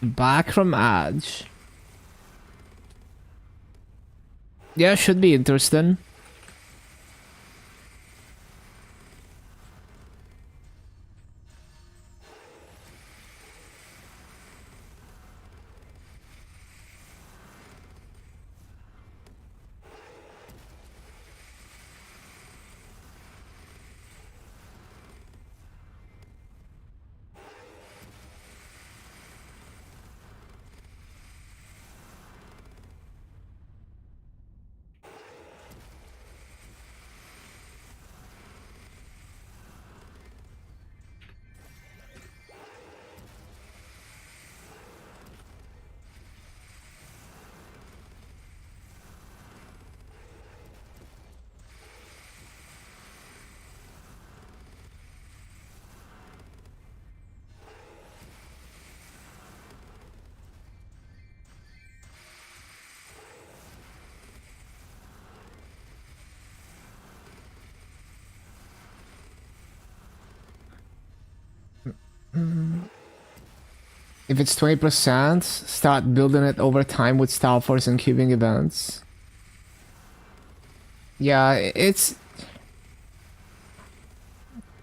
Speaker 1: Back from Edge. Yeah, should be interesting. If it's 20%, start building it over time with Star Force and cubing events. Yeah, it's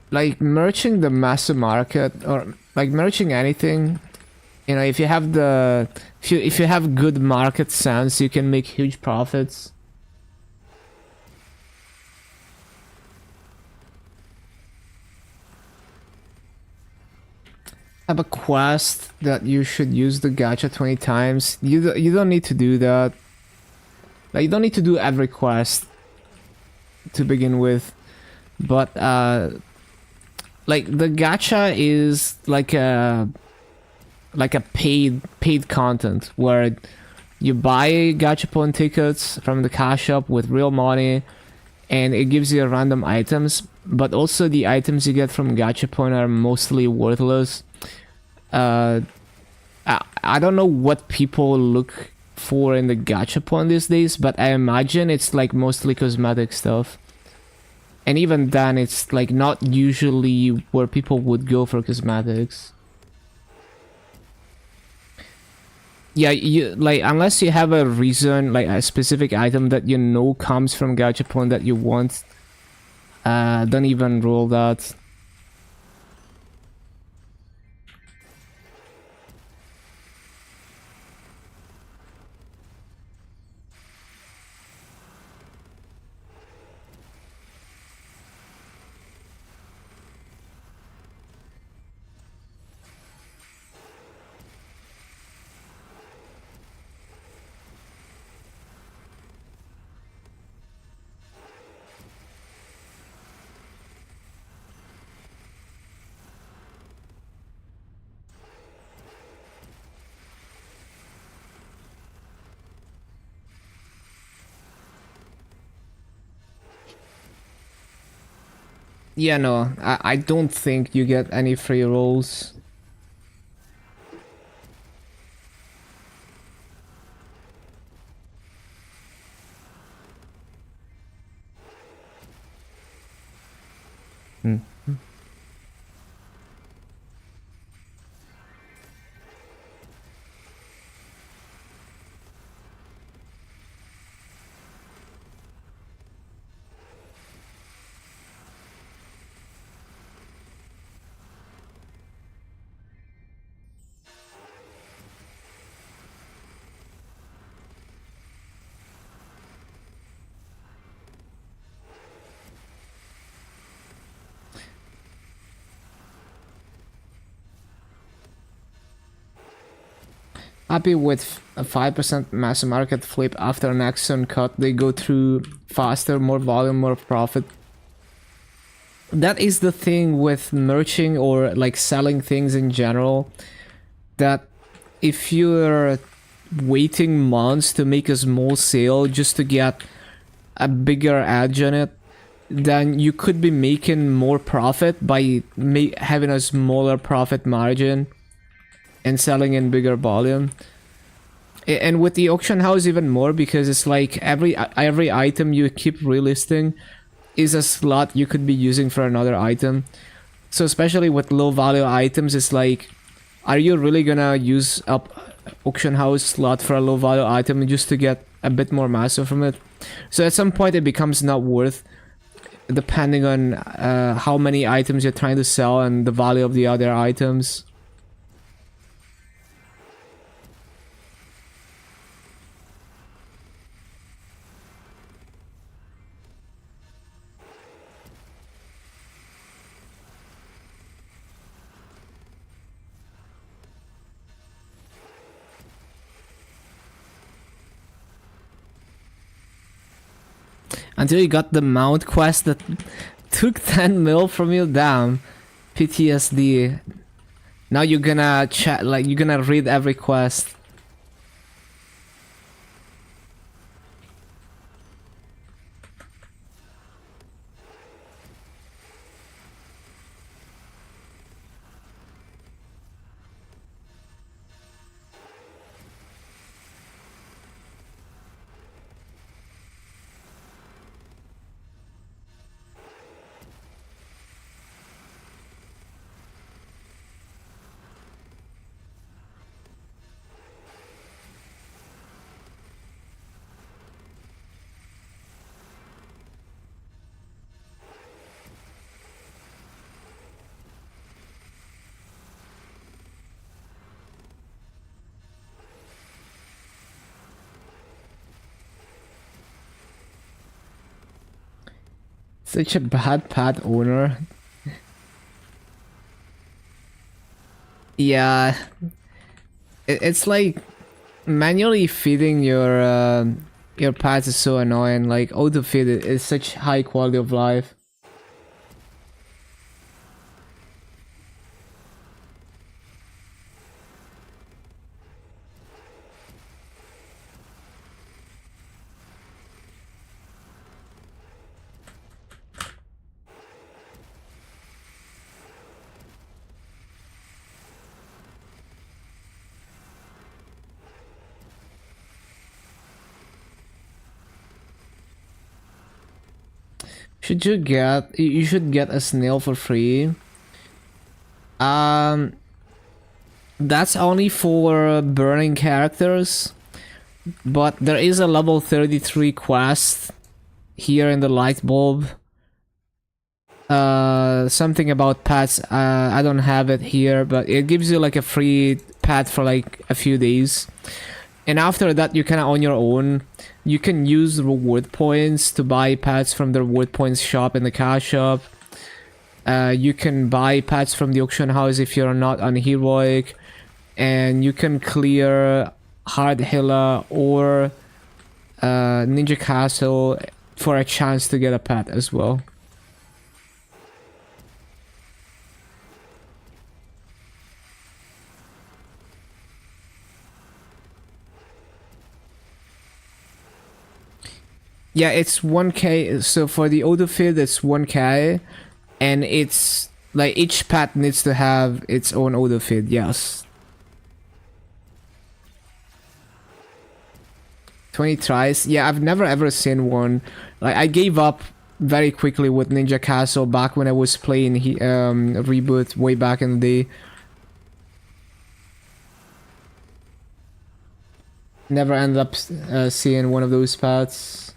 Speaker 1: like merging the massive market, or like merging anything. You know, if you have if you have good market sense, you can make huge profits. Have a quest that you should use the gacha 20 times. You don't need to do that. Like, you don't need to do every quest to begin with, but like, the gacha is like a paid content where you buy gachapon tickets from the cash shop with real money, and it gives you random items, but also the items you get from gachapon are mostly worthless. I don't know what people look for in the gachapon these days, but I imagine it's like mostly cosmetic stuff. And even then, it's like not usually where people would go for cosmetics. Yeah, you like unless you have a reason, like a specific item that you know comes from Gachapon that you want, don't even roll that. Yeah, no, I don't think you get any free rolls. Hmm. Happy with a 5% mass market flip after an action cut. They go through faster, more volume, more profit. That is the thing with merching or like selling things in general, that if you're waiting months to make a small sale just to get a bigger edge on it, then you could be making more profit by having a smaller profit margin and selling in bigger volume. And with the auction house even more, because it's like every item you keep relisting is a slot you could be using for another item. So especially with low value items, it's like, are you really gonna use up auction house slot for a low value item just to get a bit more massive from it? So at some point it becomes not worth, depending on how many items you're trying to sell and the value of the other items. Until you got the mount quest that took 10 mil from you, damn. PTSD. Now you're gonna chat, like you're gonna read every quest. Such a bad pad owner. Yeah, it's like manually feeding your pads is so annoying. Like auto feed is such high quality of life. You should get a snail for free. Um, that's only for burning characters, but there is a level 33 quest here in the light bulb. Something about pets. I don't have it here, but it gives you like a free pet for like a few days. And after that, you can on your own. You can use reward points to buy pets from the reward points shop in the car shop. You can buy pets from the auction house if you're not on heroic, and you can clear Hard Hilla or Ninja Castle for a chance to get a pet as well. Yeah, it's 1k. So for the autofit, it's 1k, and it's like each pet needs to have its own autofit. Yes. 20 tries. Yeah, I've never ever seen one. Like I gave up very quickly with Ninja Castle back when I was playing Reboot way back in the day. Never ended up seeing one of those pets.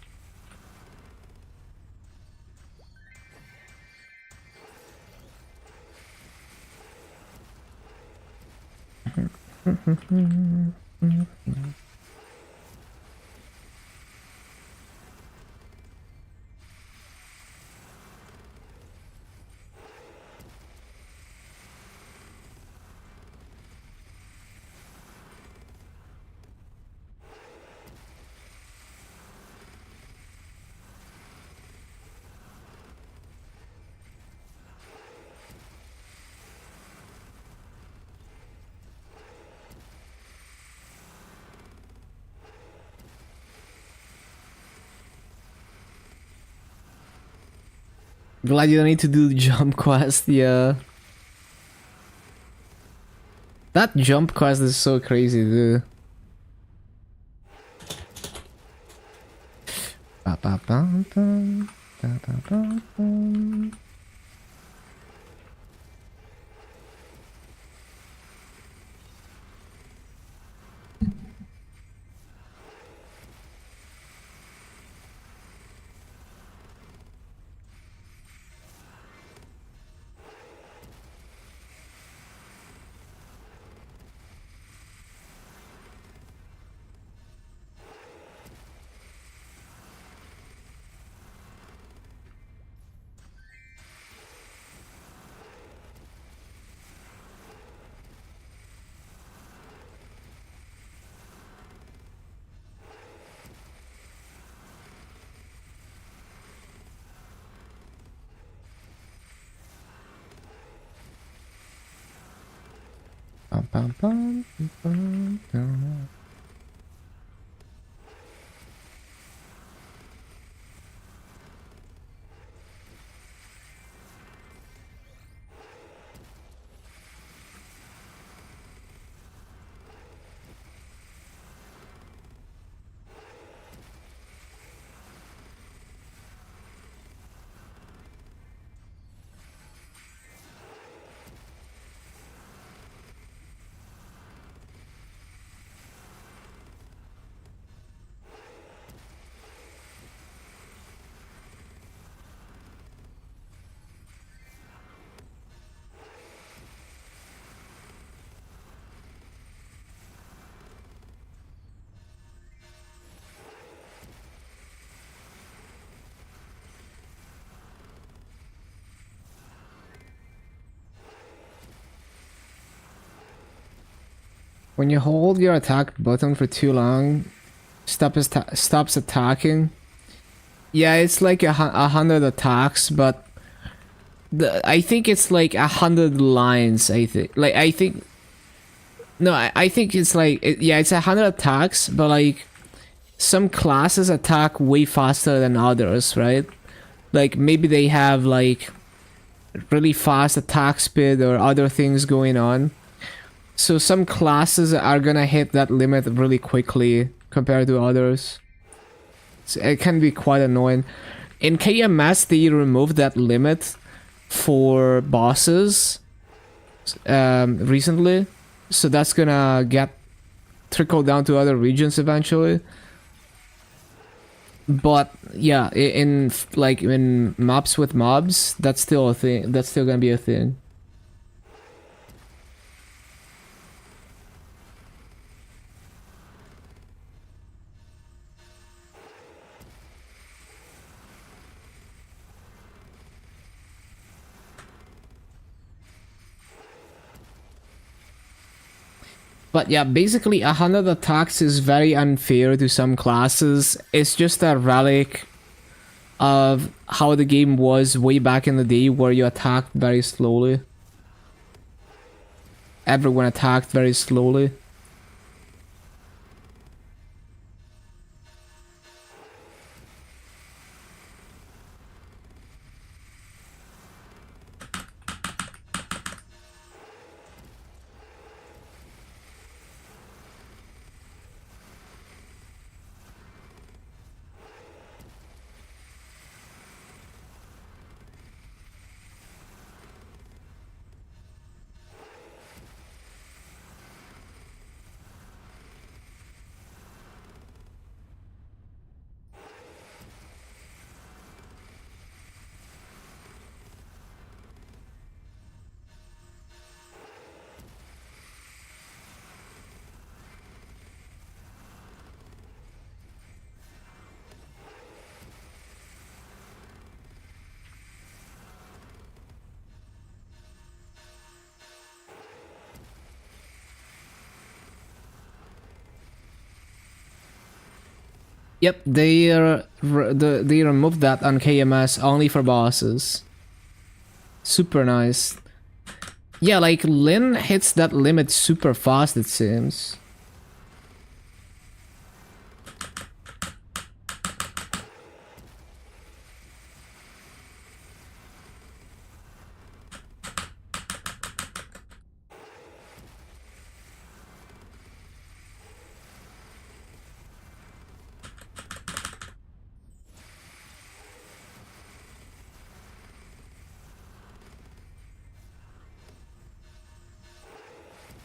Speaker 1: Glad you don't need to do the jump quest, yeah. That jump quest is so crazy, dude. Ba -ba -bum -bum, ba -ba -bum -bum. Bum, bum, bum, bum, bum. When you hold your attack button for too long, stops attacking. Yeah, it's like 100 attacks, but I think it's like 100 lines. I think, like I think it's like yeah, it's 100 attacks, but like some classes attack way faster than others, right? Like maybe they have like really fast attack speed or other things going on. So some classes are gonna hit that limit really quickly compared to others. So it can be quite annoying. In KMS, they removed that limit for bosses recently, so that's gonna get trickled down to other regions eventually. But yeah, in like in maps with mobs, that's still a thing. That's still gonna be a thing. But yeah, basically 100 attacks is very unfair to some classes. It's just a relic of how the game was way back in the day where you attacked very slowly. Everyone attacked very slowly. Yep, they removed that on KMS only for bosses. Super nice. Yeah, like Lin hits that limit super fast, it seems.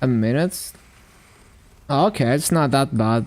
Speaker 1: A minute? Oh, okay, it's not that bad.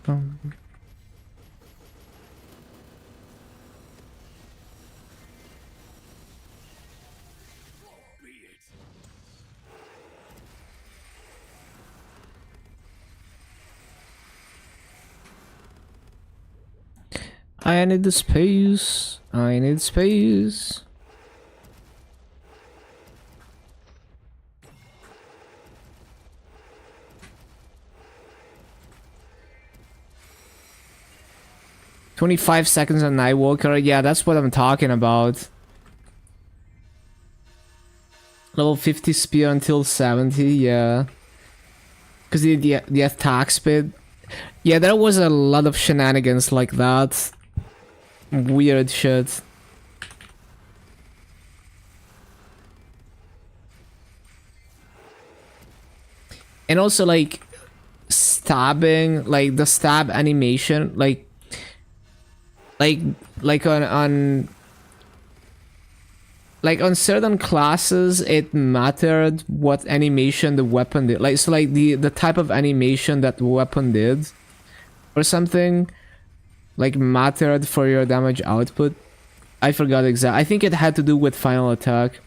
Speaker 1: Bum. I need the space. I need space. "25 seconds on Nightwalker." Yeah, that's what I'm talking about. Level 50 spear until 70, yeah. Because the attack speed. Yeah, there was a lot of shenanigans like that. Weird shit. And also like stabbing, like the stab animation, like on like on certain classes it mattered what animation the weapon did. Like so like the type of animation that the weapon did or something like mattered for your damage output. I forgot exactly. I think it had to do with final attack.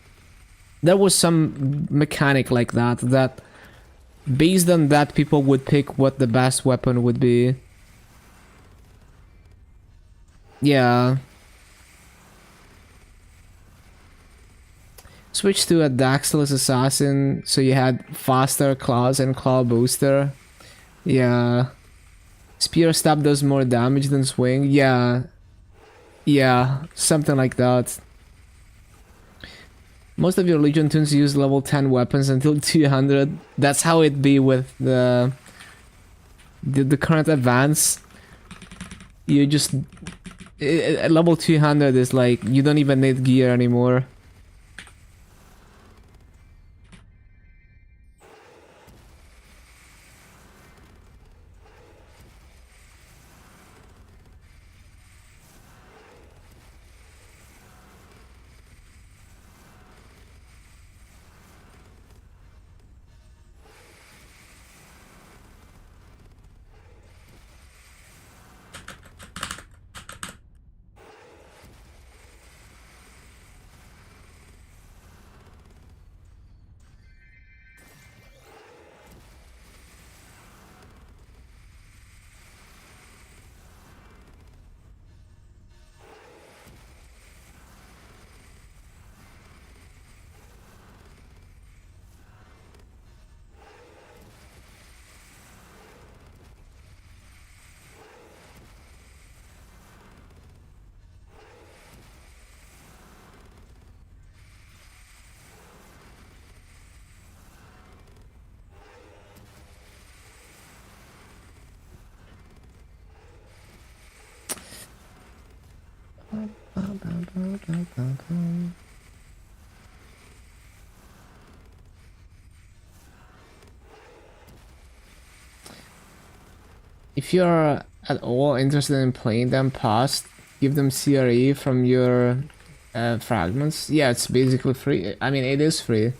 Speaker 1: There was some mechanic like that that based on that people would pick what the best weapon would be. Yeah. Switch to a Daxless Assassin so you had faster claws and claw booster. Yeah. Spear stab does more damage than swing. Yeah. Yeah. Something like that. Most of your Legion tunes use level 10 weapons until 200. That's how it be with the current advance. You just... At level 200 is like, you don't even need gear anymore. If you're at all interested in playing them past, give them CRE from your fragments. Yeah, it's basically free. I mean, it is free.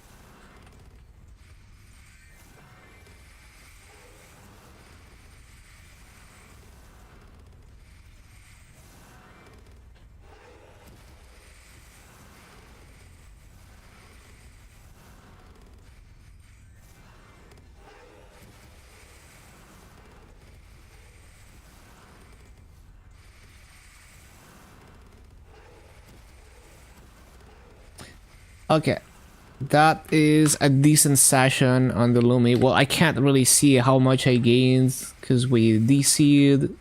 Speaker 1: Okay, that is a decent session on the Lumi. Well, I can't really see how much I gained because we DC'd.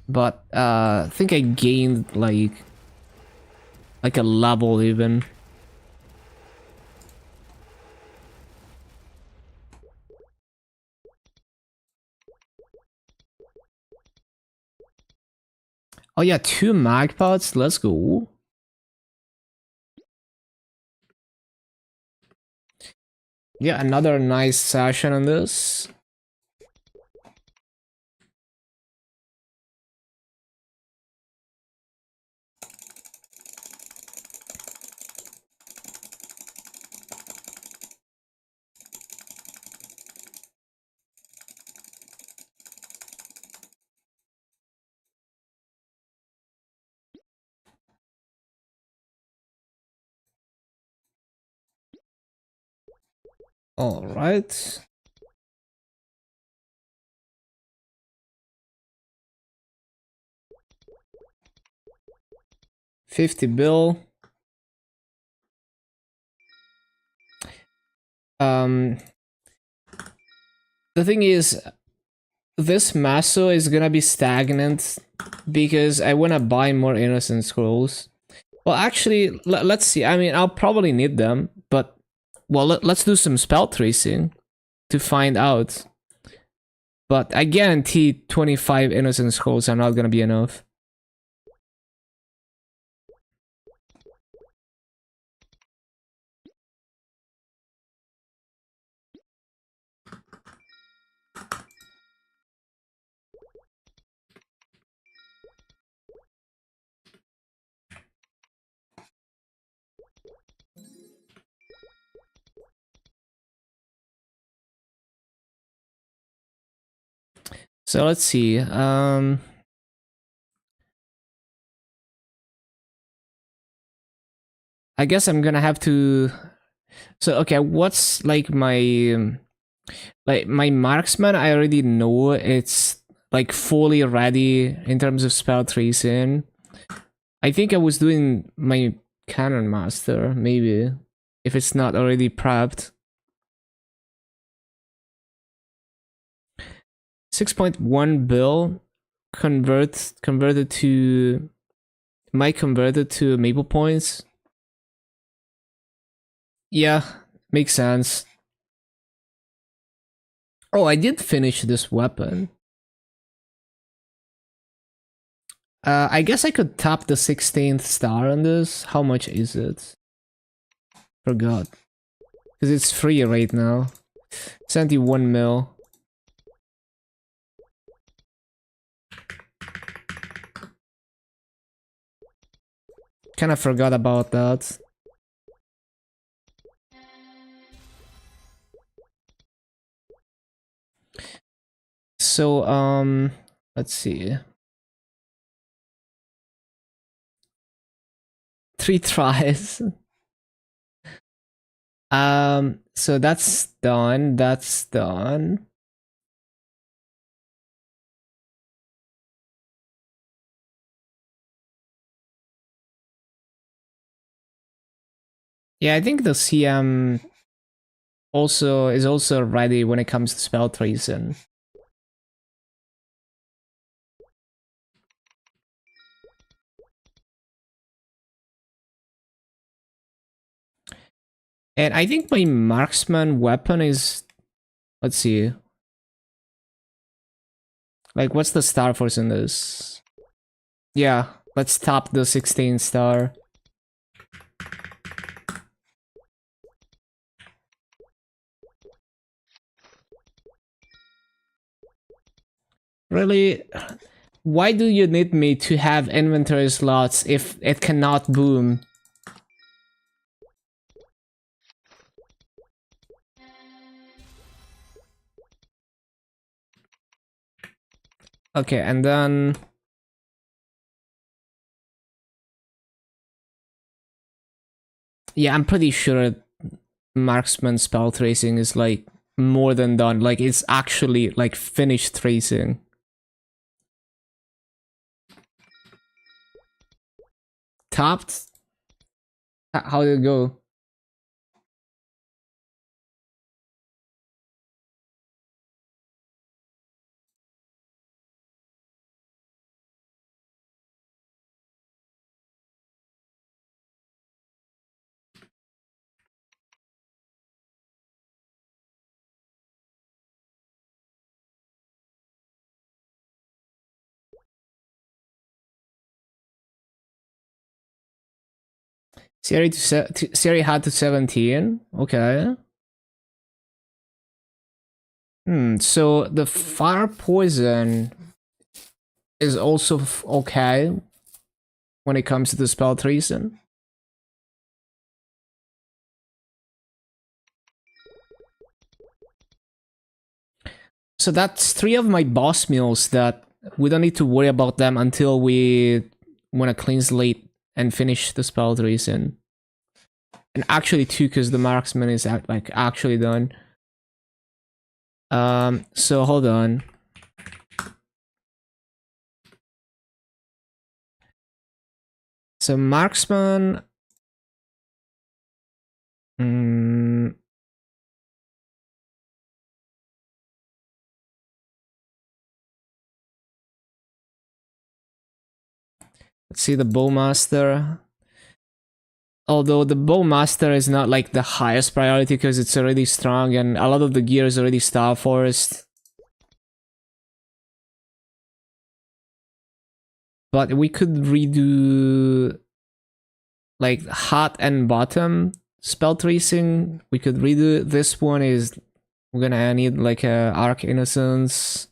Speaker 1: But I think I gained like a level even. Oh yeah, 2 mag pods, let's go. Yeah, another nice session on this. All right. $50 bill. The thing is, this Maso is gonna be stagnant because I wanna buy more Innocent Scrolls. Well, actually, let's see. I mean, I'll probably need them, but well, let's do some spell tracing to find out. But I guarantee 25 Innocent Scrolls are not gonna be enough. So let's see. I guess I'm gonna have to. So okay, what's like my marksman? I already know it's like fully ready in terms of spell tracing. I think I was doing my Cannon Master, maybe, if it's not already prepped. 6.1 bill converted to Maple points. Yeah, makes sense. Oh, I did finish this weapon. I guess I could tap the 16th star on this. How much is it? Forgot. Because it's free right now. 71 mil. Kinda forgot about that. So, let's see. 3 tries. So that's done. That's done. Yeah, I think the CM is also ready when it comes to spell tracing. And I think my marksman weapon is, let's see. Like, what's the star force in this? Yeah, let's tap the 16 star. Really? Why do you need me to have inventory slots if it cannot boom? Okay, and then... Yeah, I'm pretty sure marksman spell tracing is like more than done. Like, it's actually like finished tracing. Tapped? How did it go? Siri had to 17. Okay. So the fire poison is also okay when it comes to the spell tracing. So that's 3 of my boss meals that we don't need to worry about them until we want to clean slate and finish the spell tracing. And actually 2 because the marksman is like actually done. So hold on. So marksman. Let's see the bowmaster. Although the bowmaster is not like the highest priority because it's already strong and a lot of the gear is already Star Forest. But we could redo like hot and bottom spell tracing. We could redo this one is we're gonna need like a Arc Innocence.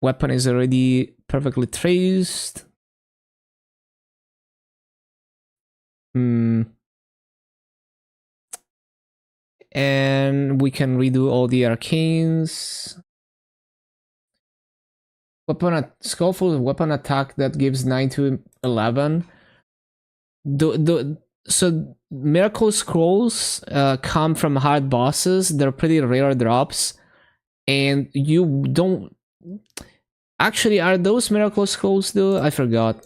Speaker 1: Weapon is already perfectly traced. And we can redo all the arcanes. Skillful weapon attack that gives 9 to 11. So miracle scrolls come from hard bosses. They're pretty rare drops, and you don't Actually, are those miracle scrolls though? I forgot.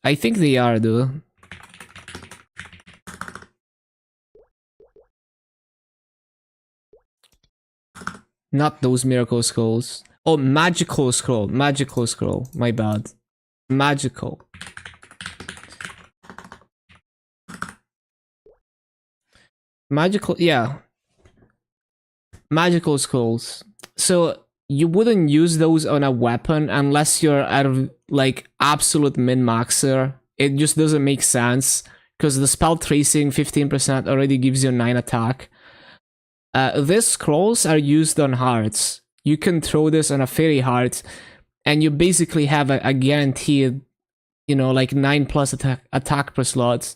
Speaker 1: I think they are though. Not those miracle scrolls. Oh, magical scroll. Magical scroll. My bad. Magical. Magical, yeah. Magical scrolls. So you wouldn't use those on a weapon unless you're at like absolute min-maxer. It just doesn't make sense because the spell tracing 15% already gives you 9 attack. These scrolls are used on hearts. You can throw this on a fairy heart and you basically have a guaranteed, you know, like 9 plus attack per slot,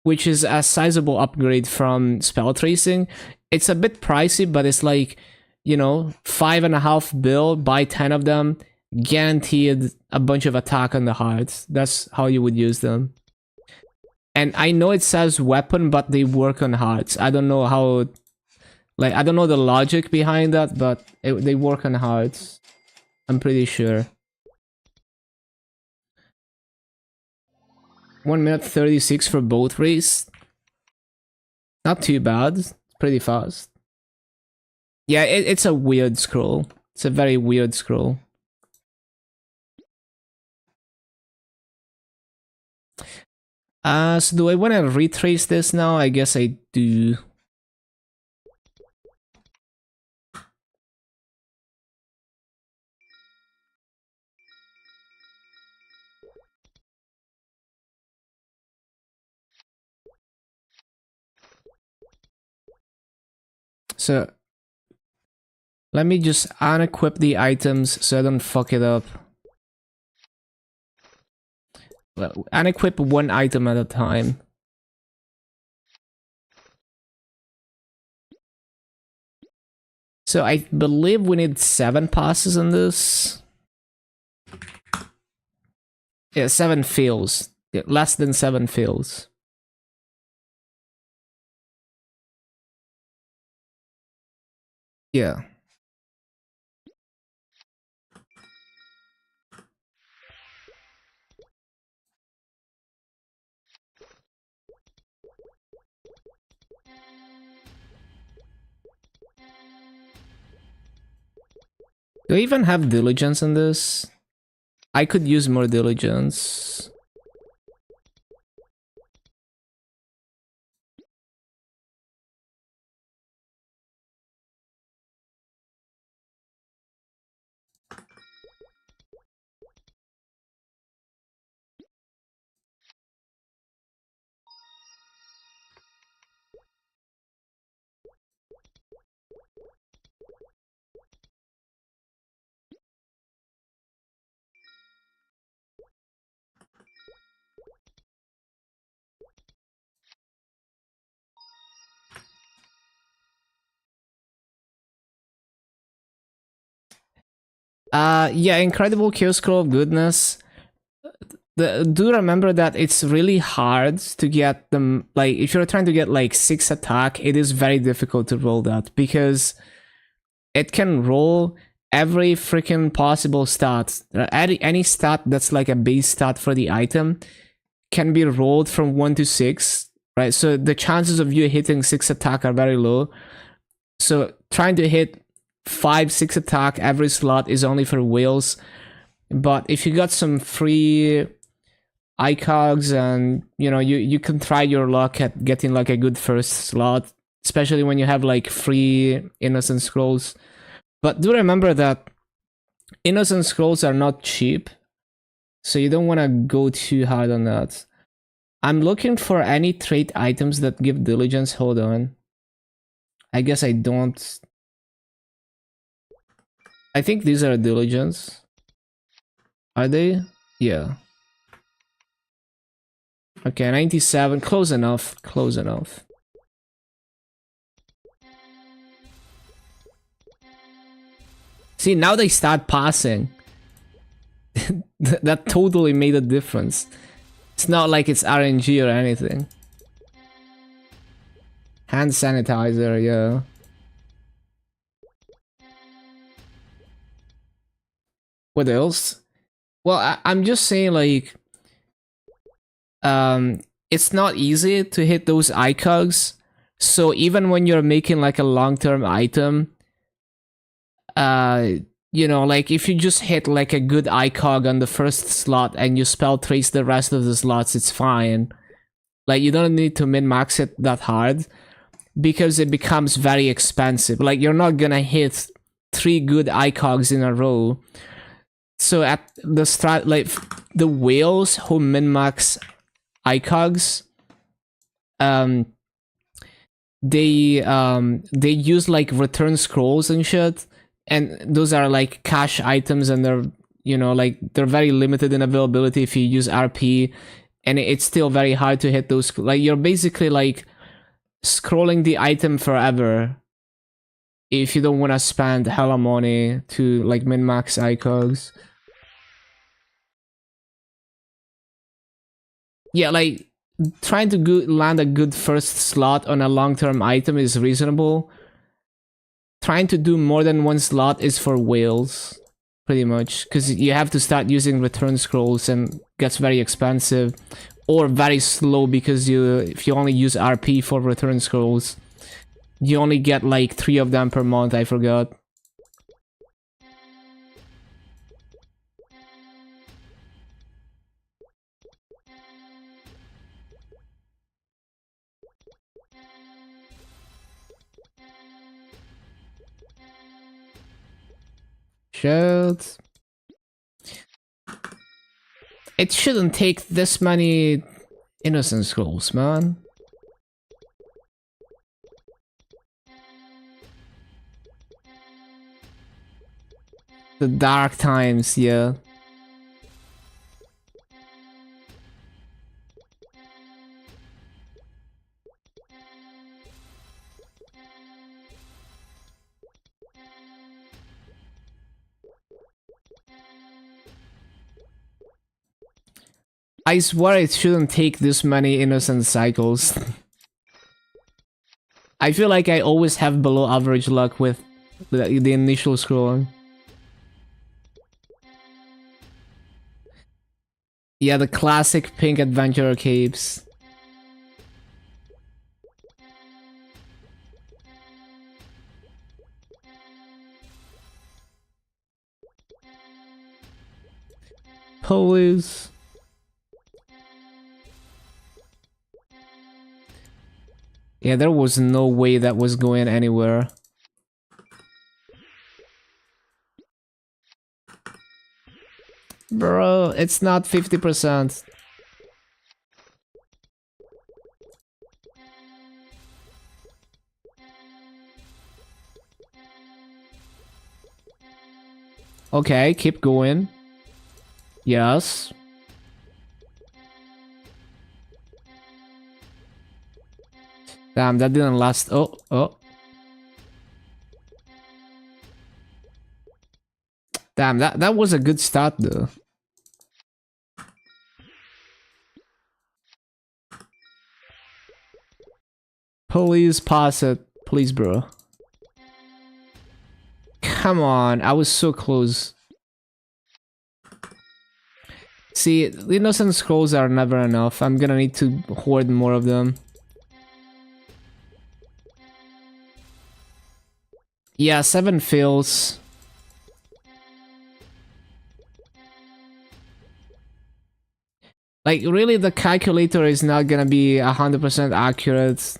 Speaker 1: which is a sizable upgrade from spell tracing. It's a bit pricey, but it's like, you know, 5.5 bill, buy 10 of them, guaranteed a bunch of attack on the hearts. That's how you would use them. And I know it says weapon, but they work on hearts. I don't know how, like, I don't know the logic behind that, but they work on hearts. I'm pretty sure. 1 minute 36 for both race. Not too bad. It's pretty fast. Yeah, it's a weird scroll. It's a very weird scroll. So do I want to retrace this now? I guess I do. So let me just unequip the items so I don't fuck it up. Well, unequip one item at a time. So I believe we need 7 passes on this. Yeah, 7 fails. Yeah, less than 7 fails. Yeah. Do I even have diligence in this? I could use more diligence. Yeah, incredible kill scroll of goodness. Do remember that it's really hard to get them, like, if you're trying to get like 6 attack, it is very difficult to roll that because it can roll every freaking possible stat. Any stat that's like a base stat for the item can be rolled from 1 to 6, right? So the chances of you hitting 6 attack are very low. So trying to hit 5-6 attack every slot is only for whales. But if you got some free icogs and, you know, you can try your luck at getting like a good first slot, especially when you have like free innocent scrolls. But do remember that innocent scrolls are not cheap, so you don't want to go too hard on that. I'm looking for any trait items that give diligence. Hold on. I guess I don't. I think these are diligence. Are they? Yeah. Okay, 97. Close enough. Close enough. See, now they start passing. That totally made a difference. It's not like it's RNG or anything. Hand sanitizer, yeah. What else? Well, I'm just saying, like, it's not easy to hit those ICOGs. So even when you're making like a long-term item, uh, you know, like if you just hit like a good ICOG on the first slot and you spell trace the rest of the slots, it's fine. Like you don't need to min-max it that hard because it becomes very expensive. Like you're not gonna hit 3 good ICOGs in a row. So at the strat, like the whales who min-max ICOGs, they use like return scrolls and shit, and those are like cash items, and they're, you know, like they're very limited in availability if you use RP, and it's still very hard to hit those. Like you're basically like scrolling the item forever if you don't want to spend hella money to like min-max ICOGs. Yeah, like trying to land a good first slot on a long-term item is reasonable. Trying to do more than one slot is for whales, pretty much, because you have to start using return scrolls and gets very expensive, or very slow because if you only use RP for return scrolls, you only get like 3 of them per month. I forgot. Shit. It shouldn't take this many innocent scrolls, man. The dark times, yeah. I swear it shouldn't take this many innocent cycles. I feel like I always have below average luck with the initial scrolling. Yeah, the classic pink adventurer capes. Police. Yeah, there was no way that was going anywhere. Bro, it's not 50%. Okay, keep going. Yes. Damn, that didn't last. Oh. Damn, that was a good start though. Please pass it. Please, bro. Come on, I was so close. See, the innocent scrolls are never enough. I'm gonna need to hoard more of them. Yeah, 7 fails. Like, really, the calculator is not gonna be 100% accurate.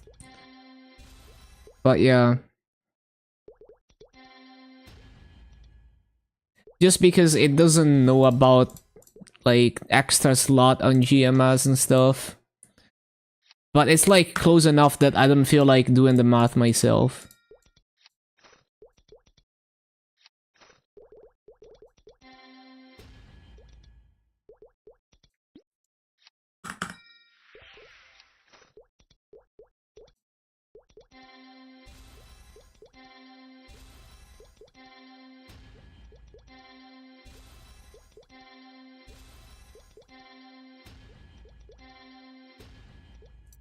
Speaker 1: But yeah. Just because it doesn't know about, like, extra slot on GMS and stuff. But it's, like, close enough that I don't feel like doing the math myself.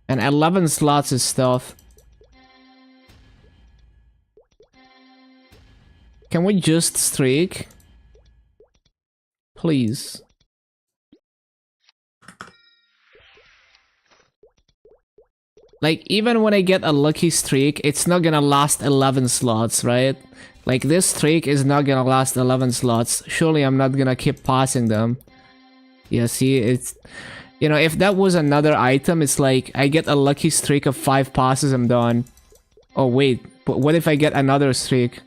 Speaker 1: And 11 slots is stuff. Can we just streak? Please. Like, even when I get a lucky streak, it's not gonna last 11 slots, right? Like, this streak is not gonna last 11 slots. Surely I'm not gonna keep passing them. Yeah, see, it's... You know, if that was another item, it's like, I get a lucky streak of 5 passes, I'm done. Oh, wait. But what if I get another streak?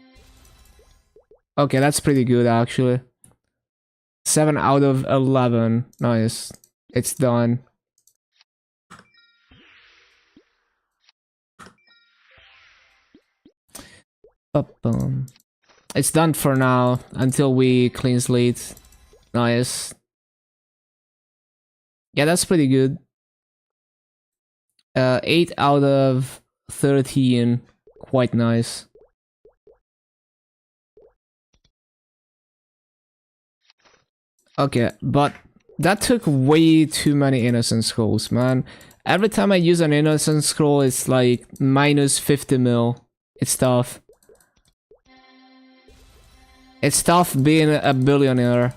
Speaker 1: Okay, that's pretty good, actually. 7 out of 11. Nice. It's done. Boom. It's done for now, until we clean slate. Nice. Yeah, that's pretty good. 8 out of 13. Quite nice. Okay, but that took way too many innocent scrolls, man. Every time I use an innocent scroll, it's like minus 50 mil. It's tough. It's tough being a billionaire.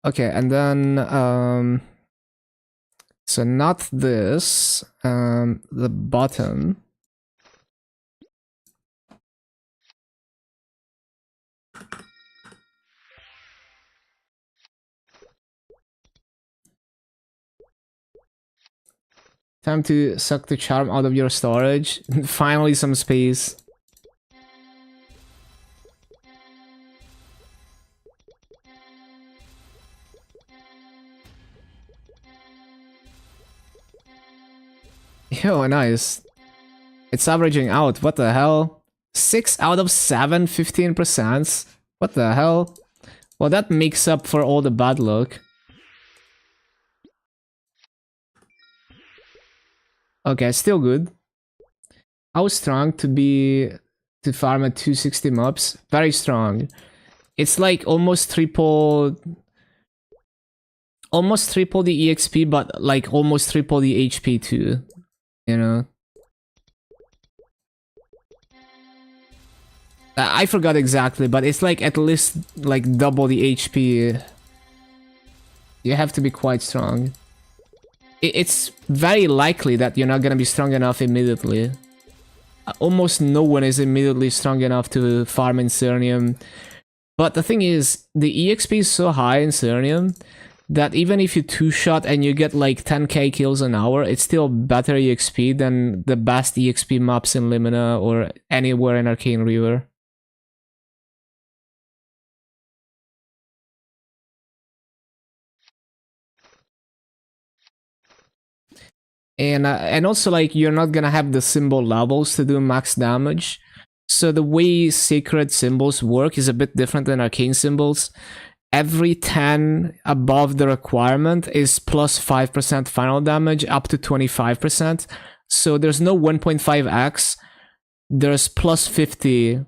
Speaker 1: Okay, and then so not this, the bottom. Time to suck the charm out of your storage. Finally some space. Yo, nice. It's averaging out, what the hell? 6 out of 7, 15%? What the hell? Well, that makes up for all the bad luck. Okay, still good. How strong to farm at 260 mobs? Very strong. It's like almost triple the EXP, but like almost triple the HP too. You know? I forgot exactly, but it's like at least like double the HP. You have to be quite strong. It's very likely that you're not gonna be strong enough immediately. Almost no one is immediately strong enough to farm in Cernium. But the thing is, the EXP is so high in Cernium that even if you two-shot and you get like 10k kills an hour, it's still better EXP than the best EXP maps in Limina or anywhere in Arcane River. And also, like, you're not gonna have the symbol levels to do max damage. So the way sacred symbols work is a bit different than arcane symbols. Every 10 above the requirement is plus 5% final damage up to 25%. So there's no 1.5x. There's plus 50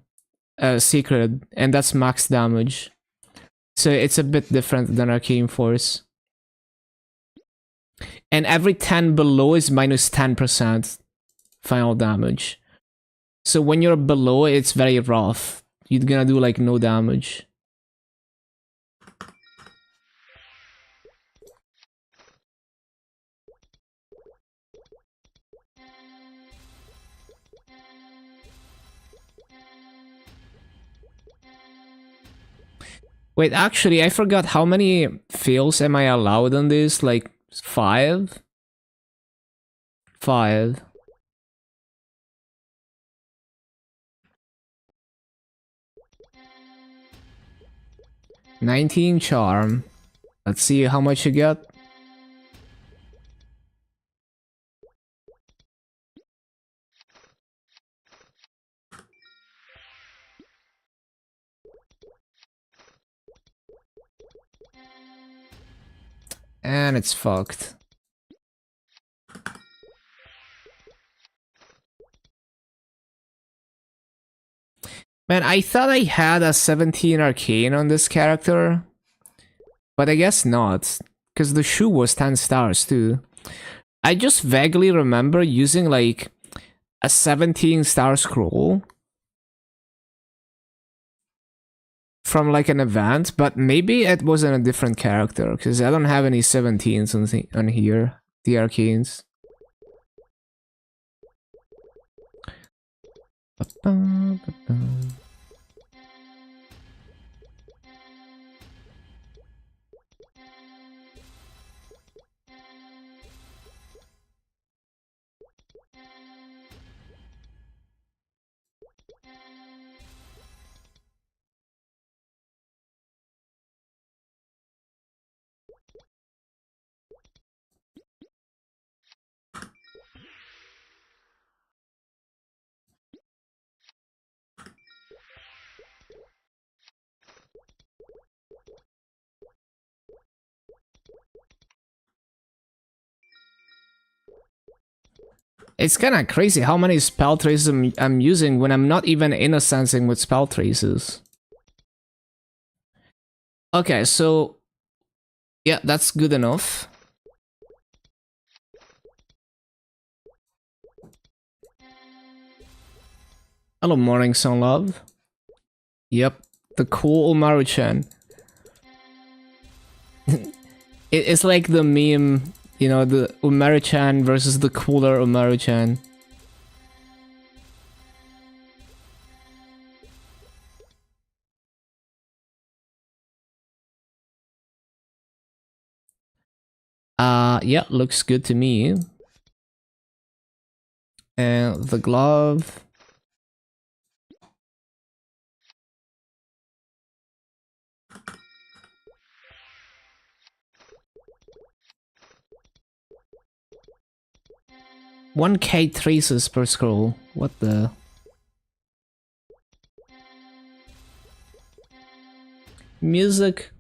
Speaker 1: secret, and that's max damage. So it's a bit different than arcane force. And every 10 below is minus 10% final damage. So when you're below, it's very rough. You're gonna do like no damage. Wait, actually, I forgot how many fails am I allowed on this? Like 5? 5. 19 charm. Let's see how much you get. And it's fucked. Man, I thought I had a 17 arcane on this character, but I guess not, because the shoe was 10 stars too. I just vaguely remember using like a 17 star scroll from like an event, but maybe it wasn't a different character, because I don't have any 17s on here, the arcanes. It's kind of crazy how many spell traces I'm using when I'm not even innocencing with spell traces. Okay, so yeah, that's good enough. Hello, Morning Sun Love. Yep, the cool Umaru-chan. It's like the meme, you know, the Umaru-chan versus the cooler Umaru-chan. Yeah, looks good to me. And the glove. $1K traces per scroll. What the? Music.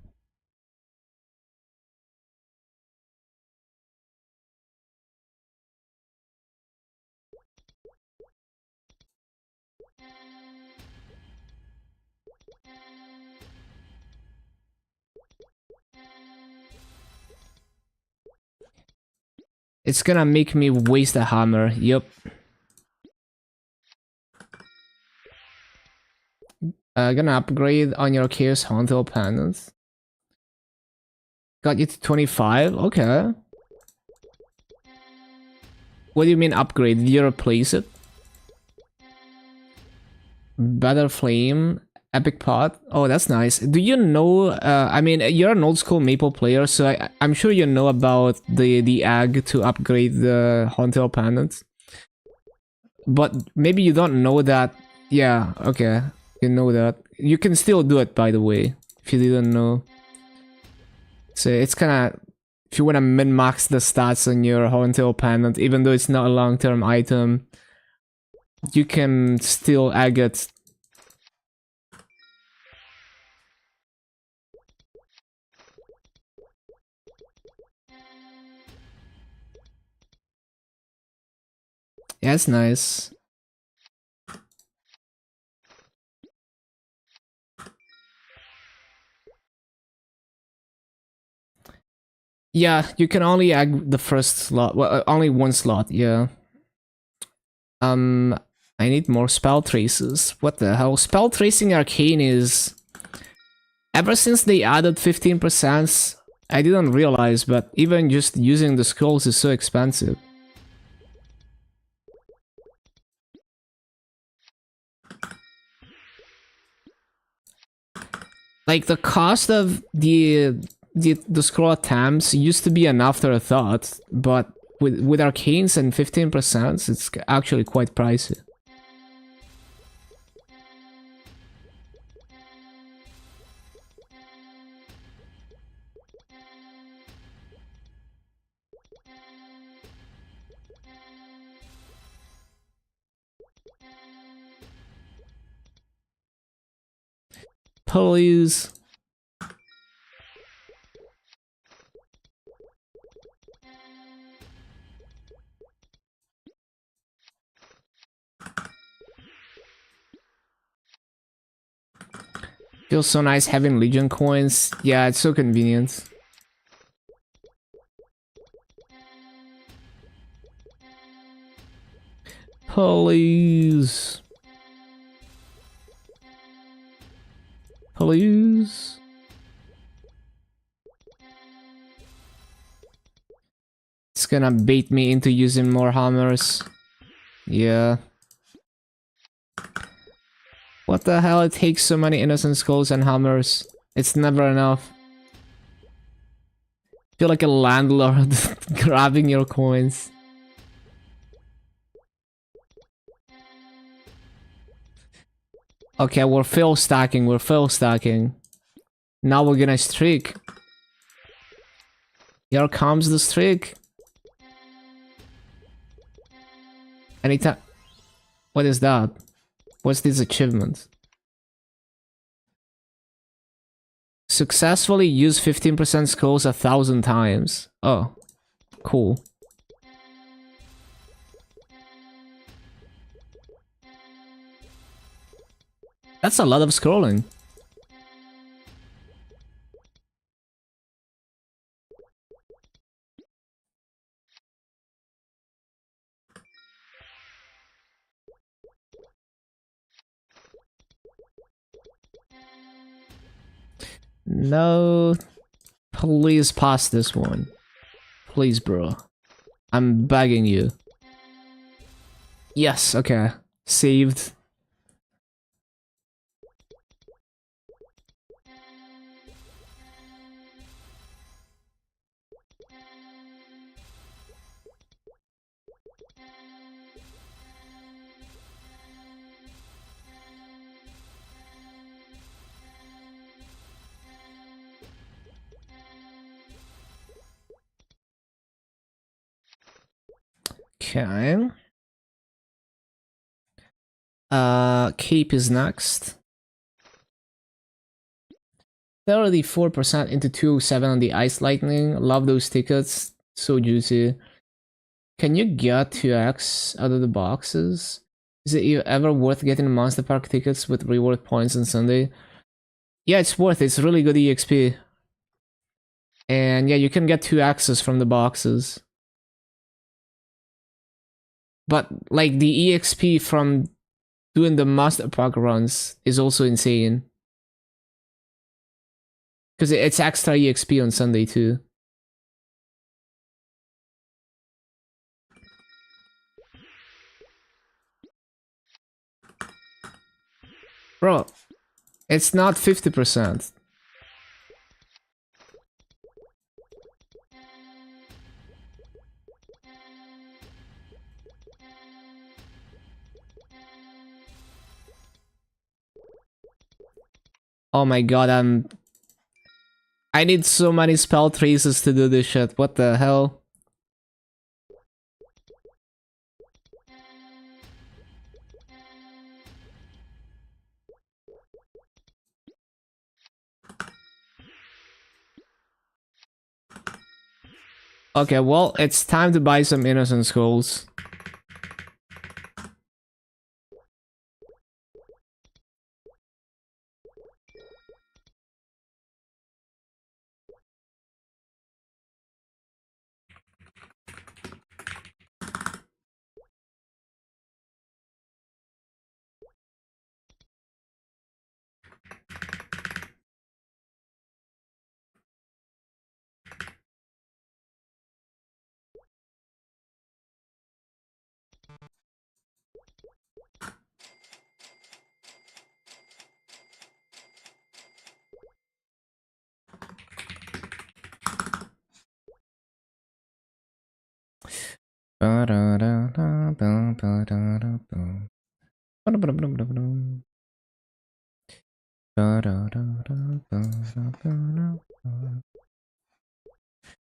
Speaker 1: It's gonna make me waste a hammer. Yup. Gonna upgrade on your Chaos Haunted Pendant. Got you to 25? Okay. What do you mean upgrade? Did you replace it? Better Flame, Epic Pot. Oh, that's nice. Do you know, I mean, you're an old school Maple player, so I'm sure you know about the egg to upgrade the Haunted Pendant. But maybe you don't know that. Yeah, okay. You know that. You can still do it, by the way, if you didn't know. So it's kind of, if you want to min-max the stats on your Haunted Pendant, even though it's not a long-term item, you can still egg it. Yeah, it's nice. Yeah, you can only egg the first slot. Well, only one slot, yeah. I need more spell traces. What the hell? Spell tracing arcane is... Ever since they added 15%, I didn't realize, but even just using the scrolls is so expensive. Like, the cost of the scroll attempts used to be an afterthought, but with arcanes and 15%, it's actually quite pricey. Please. Feels so nice having Legion coins. Yeah, it's so convenient. Please. Please. It's gonna bait me into using more hammers. Yeah. What the hell? It takes so many innocent skulls and hammers. It's never enough. Feel like a landlord grabbing your coins. Okay, we're full stacking. We're full stacking. Now we're gonna streak. Here comes the streak. Anytime. What is that? What's this achievement? Successfully use 15% skulls 1,000 times. Oh, cool. That's a lot of scrolling. No. Please pass this one. Please, bro. I'm begging you. Yes, okay. Saved. Okay. Cape is next. 34% into 207 on the Ice Lightning. Love those tickets. So juicy. Can you get 2x out of the boxes? Is it ever worth getting Monster Park tickets with reward points on Sunday? Yeah, it's worth it. It's really good EXP. And yeah, you can get 2x's from the boxes. But like the EXP from doing the Monster Park runs is also insane. Because it's extra EXP on Sunday too. Bro, it's not 50%. Oh my god, I need so many spell traces to do this shit. What the hell? Okay, well, it's time to buy some innocent skulls.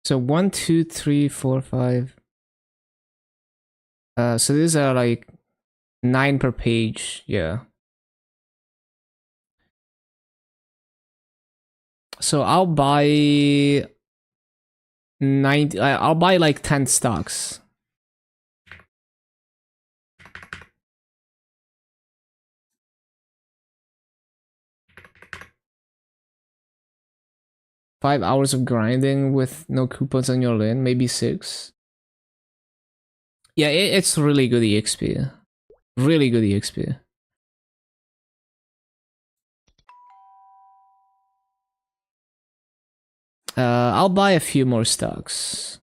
Speaker 1: So 1, 2, 3, 4, 5. So these are like 9 per page. Yeah. So I'll buy 90. I'll buy like 10 stocks. 5 hours of grinding with no coupons on your lane, maybe 6. Yeah, it's really good EXP. Really good EXP. I'll buy a few more stocks.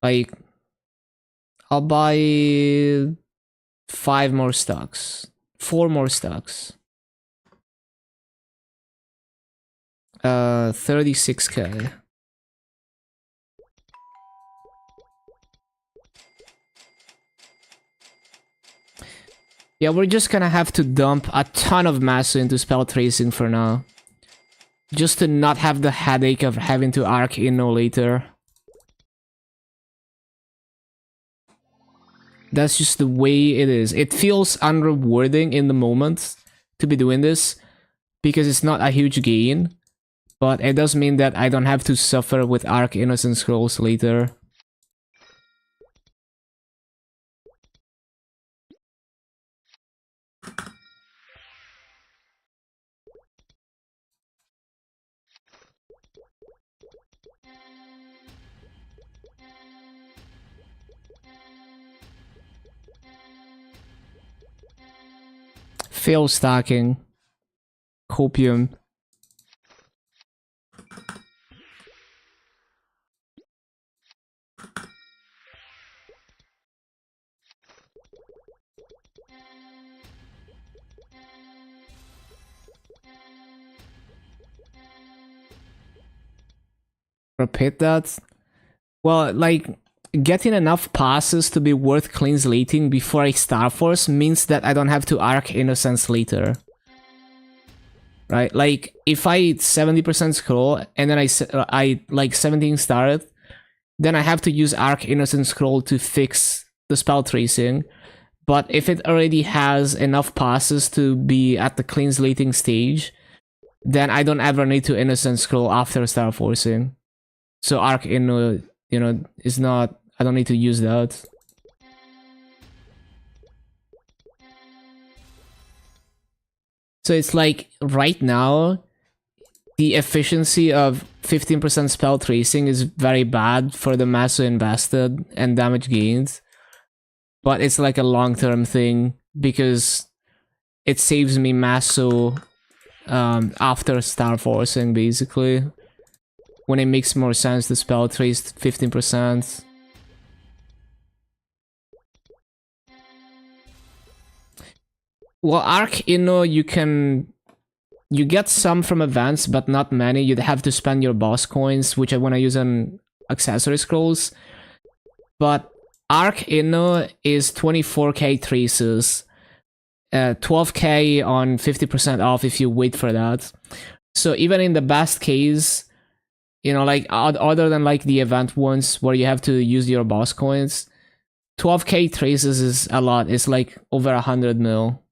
Speaker 1: Like, I'll buy 5 more stocks. 4 more stocks. 36k. Yeah, we're just gonna have to dump a ton of Maso into spell tracing for now. Just to not have the headache of having to arc Inno later. That's just the way it is. It feels unrewarding in the moment to be doing this because it's not a huge gain, but it does mean that I don't have to suffer with Arc Innocent Scrolls later. Fail stacking. Copium. Repeat that? Well, like, getting enough passes to be worth clean slating before I Star Force means that I don't have to Arc Innocence later. Right? Like, if I 70% scroll and then I like 17 star it, then I have to use Arc Innocent Scroll to fix the spell tracing. But if it already has enough passes to be at the clean slating stage, then I don't ever need to Innocent Scroll after Star Forcing. So Arc Inno, you know, is not... I don't need to use that. So it's like, right now, the efficiency of 15% spell tracing is very bad for the Maso invested and damage gained. But it's like a long-term thing, because it saves me Maso after Star Forcing, basically. When it makes more sense to spell trace 15%. Well, Arc Inno, you get some from events, but not many. You'd have to spend your boss coins, which I want to use on accessory scrolls. But Arc Inno is 24k traces, 12k on 50% off if you wait for that. So even in the best case, you know, like, other than like the event ones where you have to use your boss coins, 12k traces is a lot. It's like over 100 mil.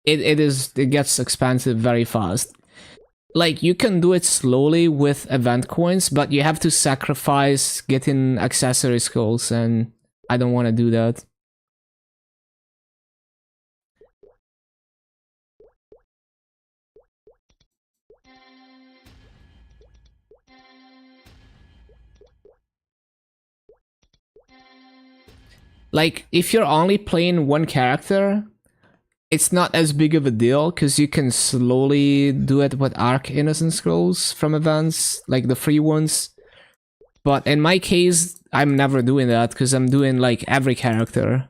Speaker 1: It gets expensive very fast. Like, you can do it slowly with event coins, but you have to sacrifice getting accessory skulls, and I don't want to do that. Like, if you're only playing one character, it's not as big of a deal, because you can slowly do it with Arc Innocent Scrolls from events, like the free ones. But in my case, I'm never doing that, because I'm doing like every character.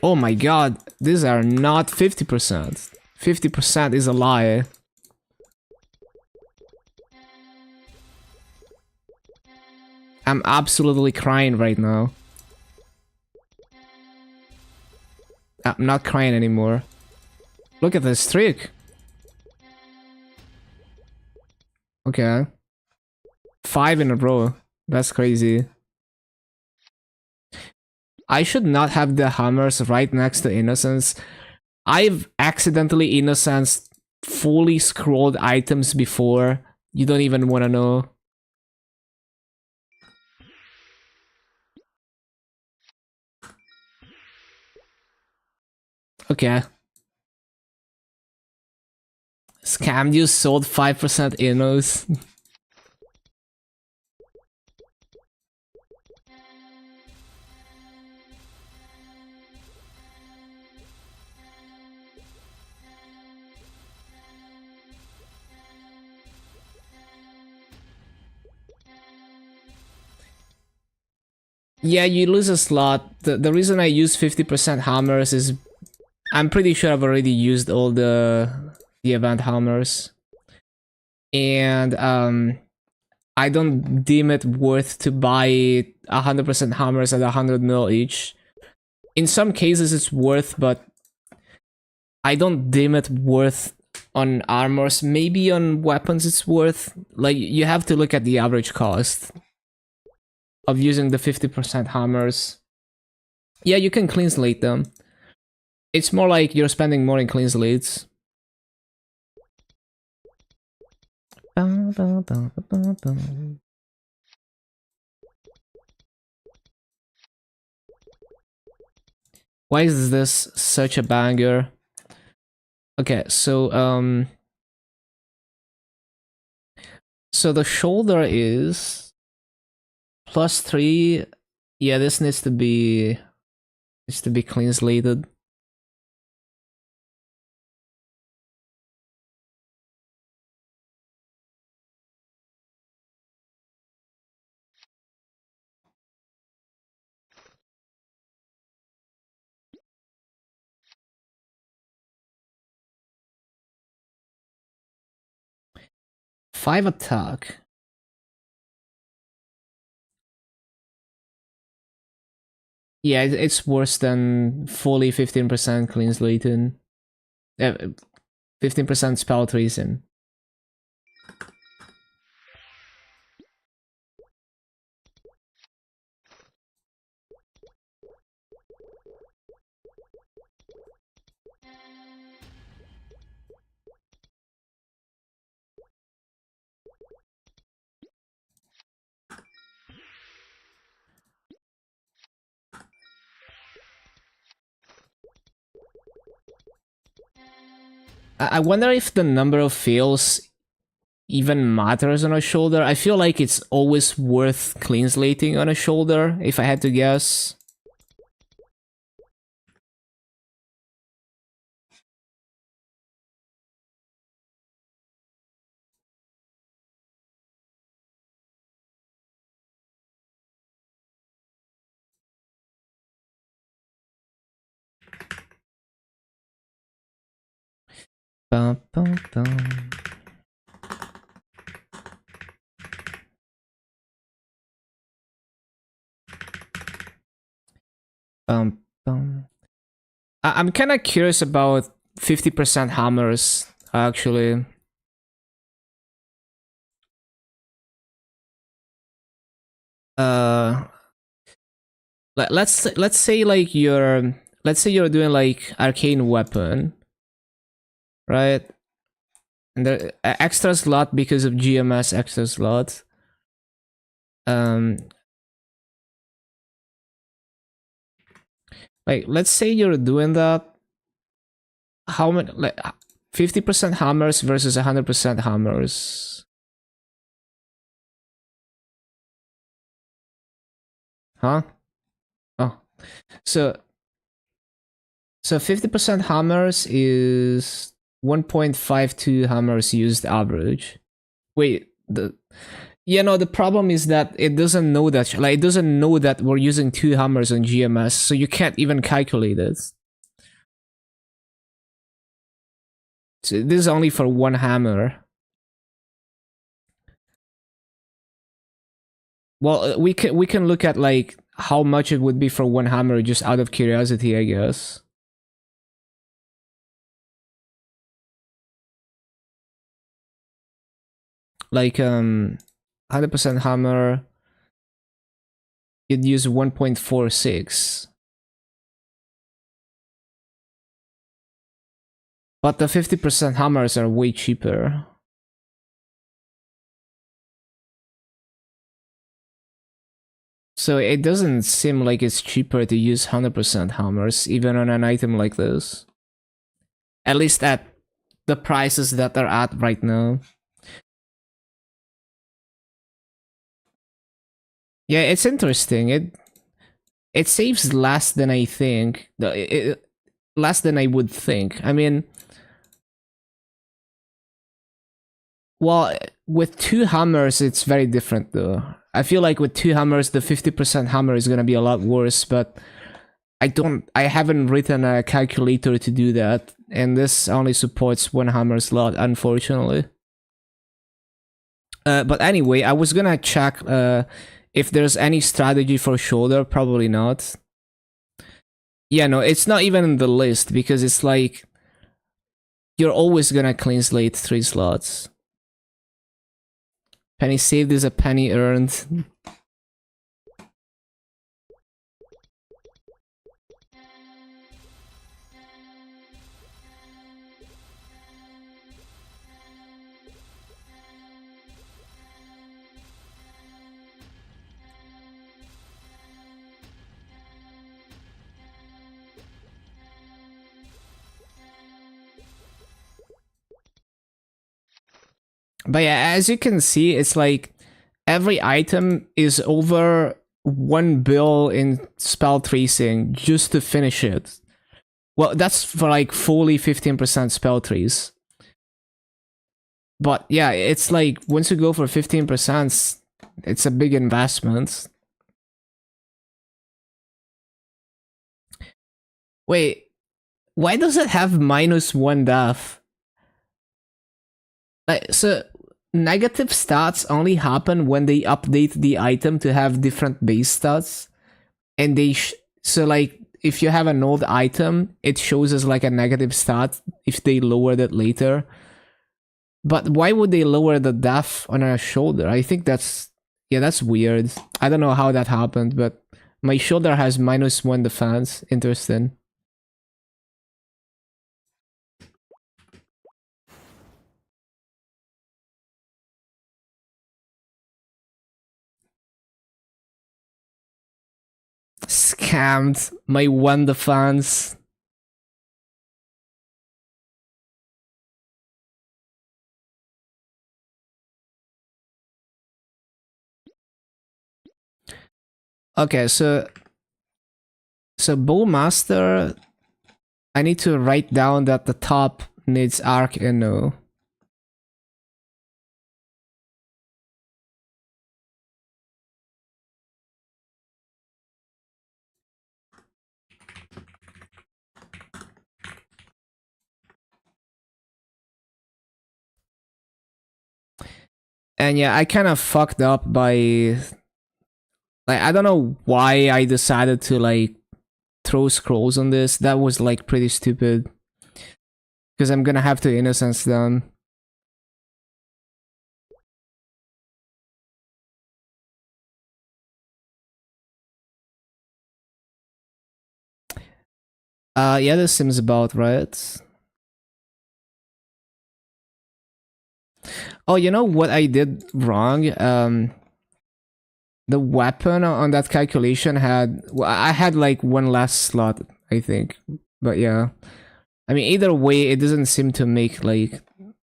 Speaker 1: Oh my god, these are not 50%. 50% is a lie. I'm absolutely crying right now. I'm not crying anymore. Look at this streak. Okay. 5 in a row. That's crazy. I should not have the hammers right next to Innocence. I've accidentally Innocenced fully scrolled items before. You don't even want to know. Okay. Scammed you, sold 5% Innos. Yeah, you lose a slot. The reason I use 50% hammers is I'm pretty sure I've already used all the event hammers. And I don't deem it worth to buy 100% hammers at 100 mil each. In some cases it's worth, but I don't deem it worth on armors. Maybe on weapons it's worth. Like, you have to look at the average cost of using the 50% hammers. Yeah, you can clean slate them. It's more like you're spending more in clean slates. Why is this such a banger? Okay, so so the shoulder is +3. Yeah, this needs to be clean slated. Five attack. Yeah, it's worse than fully 15% clean slated. 15% spell treason. I wonder if the number of fails even matters on a shoulder. I feel like it's always worth clean slating on a shoulder, if I had to guess. Bum, bum, bum. Bum, bum. I'm kind of curious about 50% hammers, actually. Uh, let's say like you're doing like arcane weapon, right? And the extra slot because of GMS extra slot. Um, like let's say you're doing that. How many, like 50% hammers versus 100% hammers? Huh? Oh, so 50% hammers is 1.52 hammers used average. Wait, the problem is that it doesn't know that, like, it doesn't know that we're using 2 hammers on GMS, so you can't even calculate it. So this is only for 1 hammer. Well, we can look at like how much it would be for 1 hammer just out of curiosity, I guess. Like 100% hammer, you'd use 1.46. But the 50% hammers are way cheaper. So it doesn't seem like it's cheaper to use 100% hammers, even on an item like this. At least at the prices that they're at right now. Yeah, it's interesting. It saves less than I think. Less than I would think. I mean, well, with two hammers, it's very different though. I feel like with two hammers, the 50% hammer is gonna be a lot worse, but I haven't written a calculator to do that, and this only supports one hammer slot, unfortunately. But anyway, I was gonna check if there's any strategy for shoulder. Probably not. Yeah, no, it's not even in the list because it's like you're always gonna clean slate 3 slots. Penny saved is a penny earned. But yeah, as you can see, it's like every item is over 1 bill in spell tracing just to finish it. Well, that's for like fully 15% spell trees. But yeah, it's like once you go for 15%, it's a big investment. Wait, why does it have -1 death? Like, so negative stats only happen when they update the item to have different base stats, and so like if you have an old item, it shows as like a negative stat if they lowered it later. But why would they lower the death on a shoulder? I think that's weird. I don't know how that happened, but my shoulder has -1 defense. Interesting. Scammed my 1 defense. Okay, so Bowmaster, I need to write down that the top needs Arc Inno. And yeah, I kind of fucked up by like I don't know why I decided to like throw scrolls on this. That was like pretty stupid. Because I'm gonna have to innocence them. Yeah, this seems about right. Oh, you know what I did wrong? The weapon on that calculation had... Well, I had like 1 last slot, I think. But yeah. I mean, either way, it doesn't seem to make like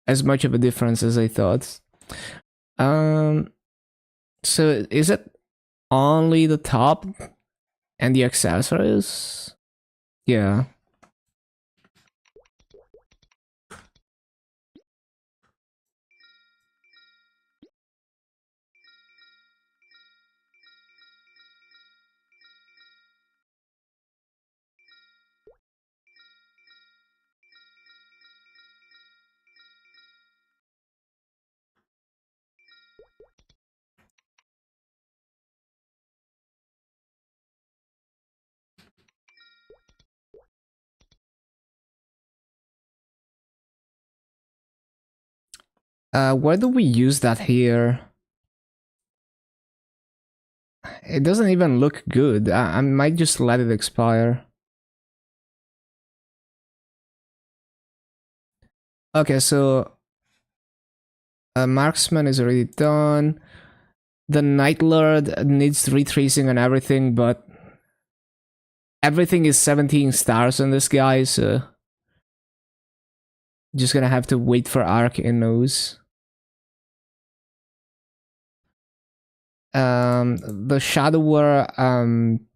Speaker 1: as much of a difference as I thought. So is it only the top and the accessories? Yeah. Why do we use that here? It doesn't even look good. I might just let it expire. Okay, so marksman is already done. The Night Lord needs retracing on everything, but everything is 17 stars on this guy, so Just gonna have to wait for Arc and Nose. The Shadow War, I'm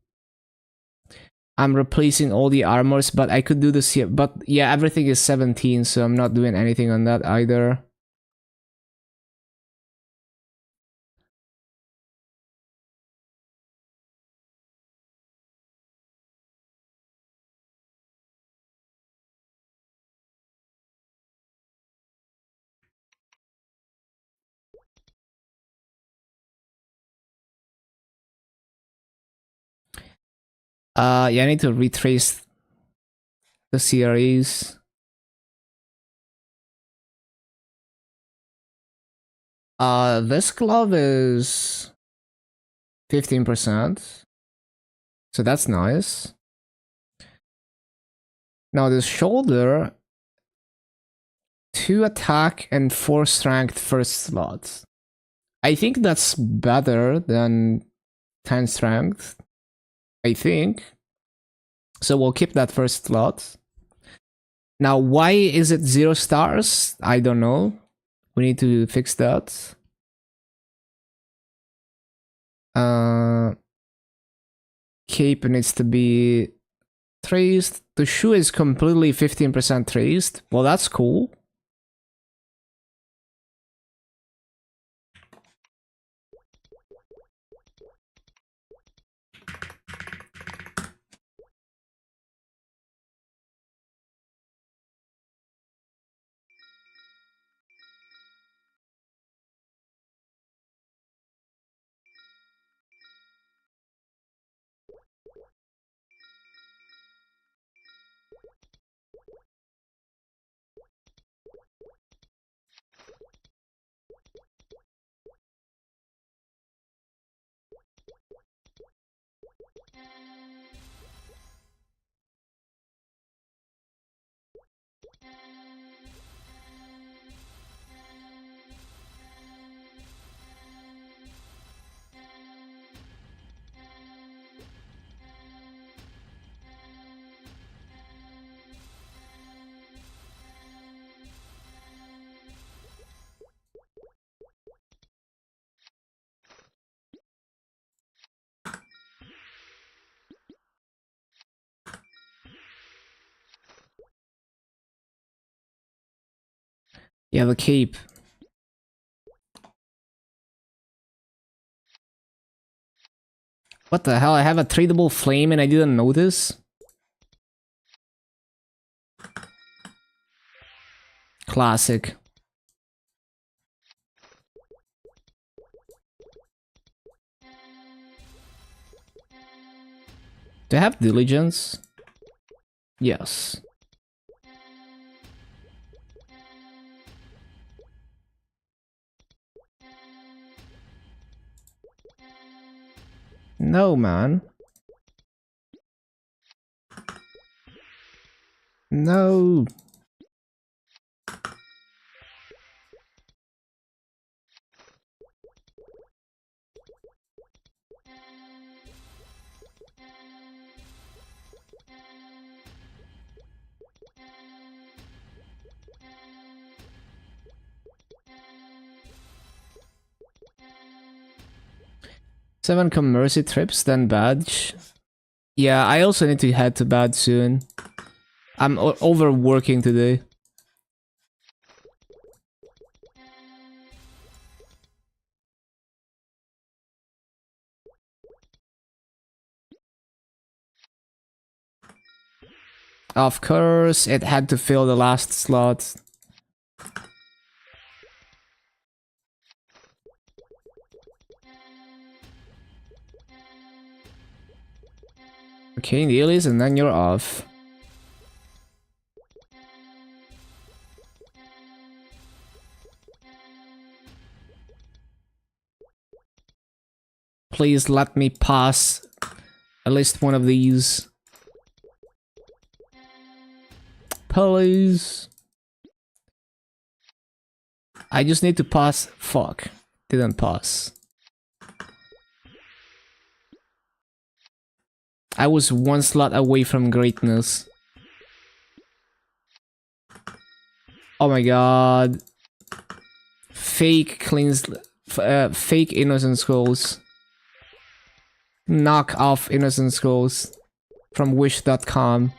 Speaker 1: replacing all the armors, but I could do this here. But yeah, everything is 17, so I'm not doing anything on that either. Yeah, I need to retrace the series. This glove is 15%. So that's nice. Now this shoulder, 2 attack and 4 strength first slot. I think that's better than 10 strength. I think. So we'll keep that first slot. Now, why is it 0 stars? I don't know. We need to fix that. Cape needs to be traced. The shoe is completely 15% traced. Well, that's cool. Yeah, the cape. What the hell? I have a tradable flame and I didn't notice? Classic. Do I have diligence? Yes. No, man. No. Seven commercy trips, then badge. Yeah, I also need to head to bed soon. I'm overworking today. Of course, it had to fill the last slot. Okay, Neely's, and then you're off. Please let me pass at least one of these. Please. I just need to pass. Fuck. Didn't pass. I was one slot away from greatness. Oh my god. Fake fake innocent skulls. Knock off innocent skulls from wish.com.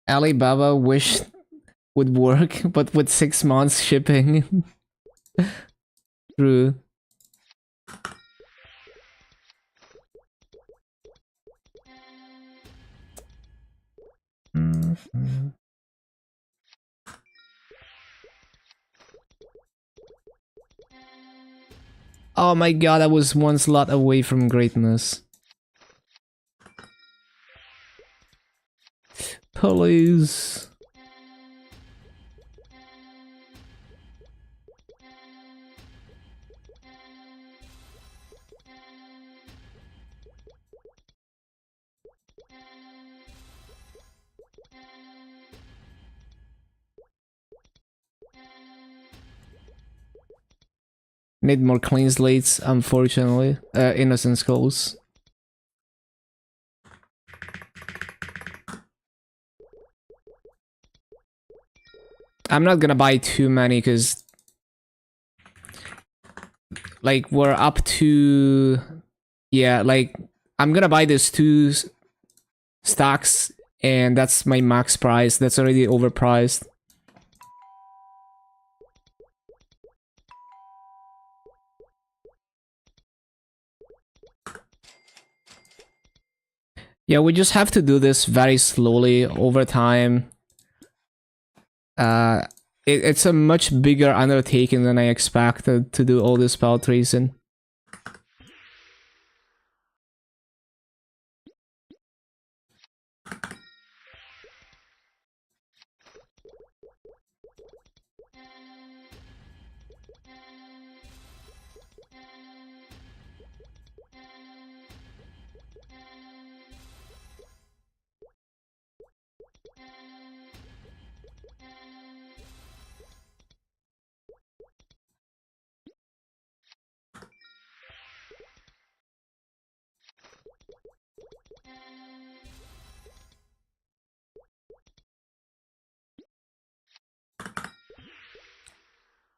Speaker 1: Alibaba wish would work, but with 6 months shipping. True. Oh my god, I was one slot away from greatness. Please. Need more clean slates, unfortunately. Innocent skulls. I'm not gonna buy too many because, like, we're up to, yeah, like, I'm gonna buy these 2 stocks and that's my max price. That's already overpriced. Yeah, we just have to do this very slowly over time. It's a much bigger undertaking than I expected to do all this spell tracing.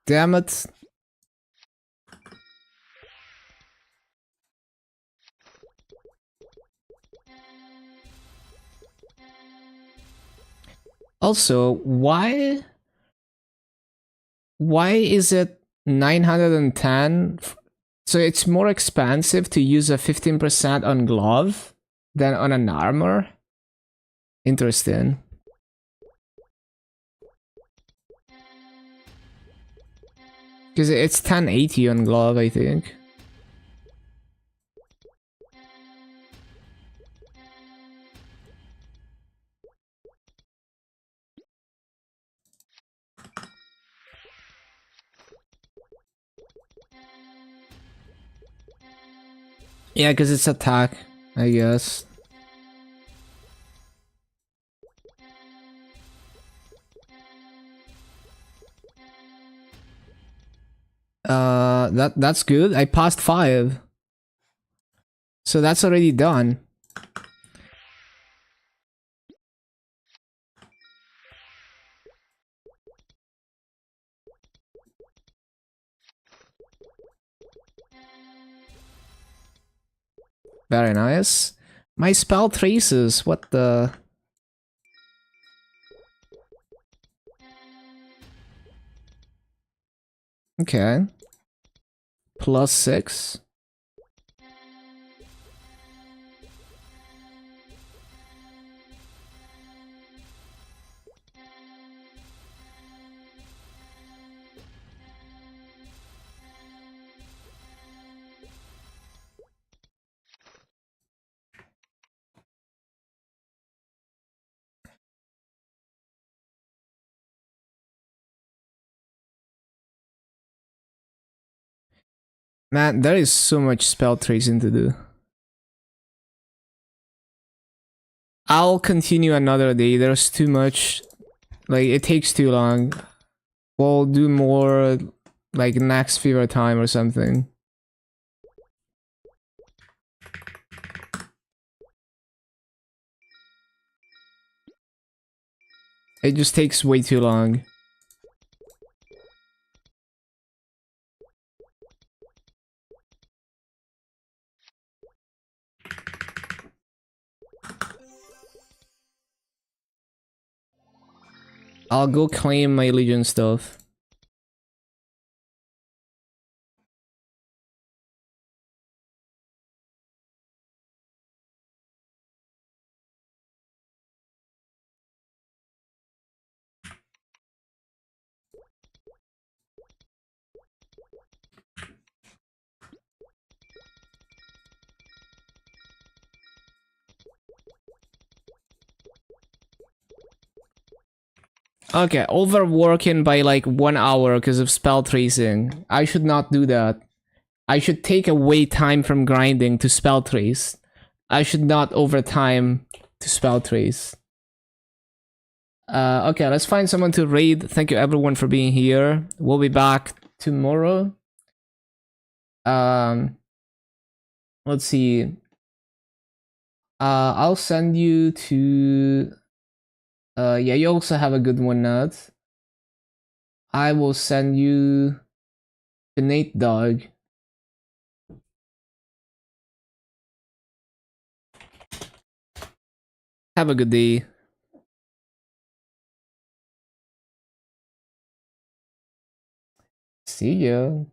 Speaker 1: Damn it. Also, why is it 910? So it's more expensive to use a 15% on glove than on an armor? Interesting. Because it's 1080 on glove, I think. Yeah, because it's attack, I guess. That's good. I passed 5. So that's already done. Very nice. My spell traces, what the... Okay. +6. Man, there is so much spell tracing to do. I'll continue another day. There's too much. Like, it takes too long. We'll do more, like, next fever time or something. It just takes way too long. I'll go claim my Legion stuff. Okay, overworking by like 1 hour because of spell tracing. I should not do that. I should take away time from grinding to spell trace. I should not overtime to spell trace. Okay, let's find someone to raid. Thank you everyone for being here. We'll be back tomorrow. Let's see. I'll send you to. Yeah, you also have a good one, Nut. I will send you to Nate Dog. Have a good day. See ya.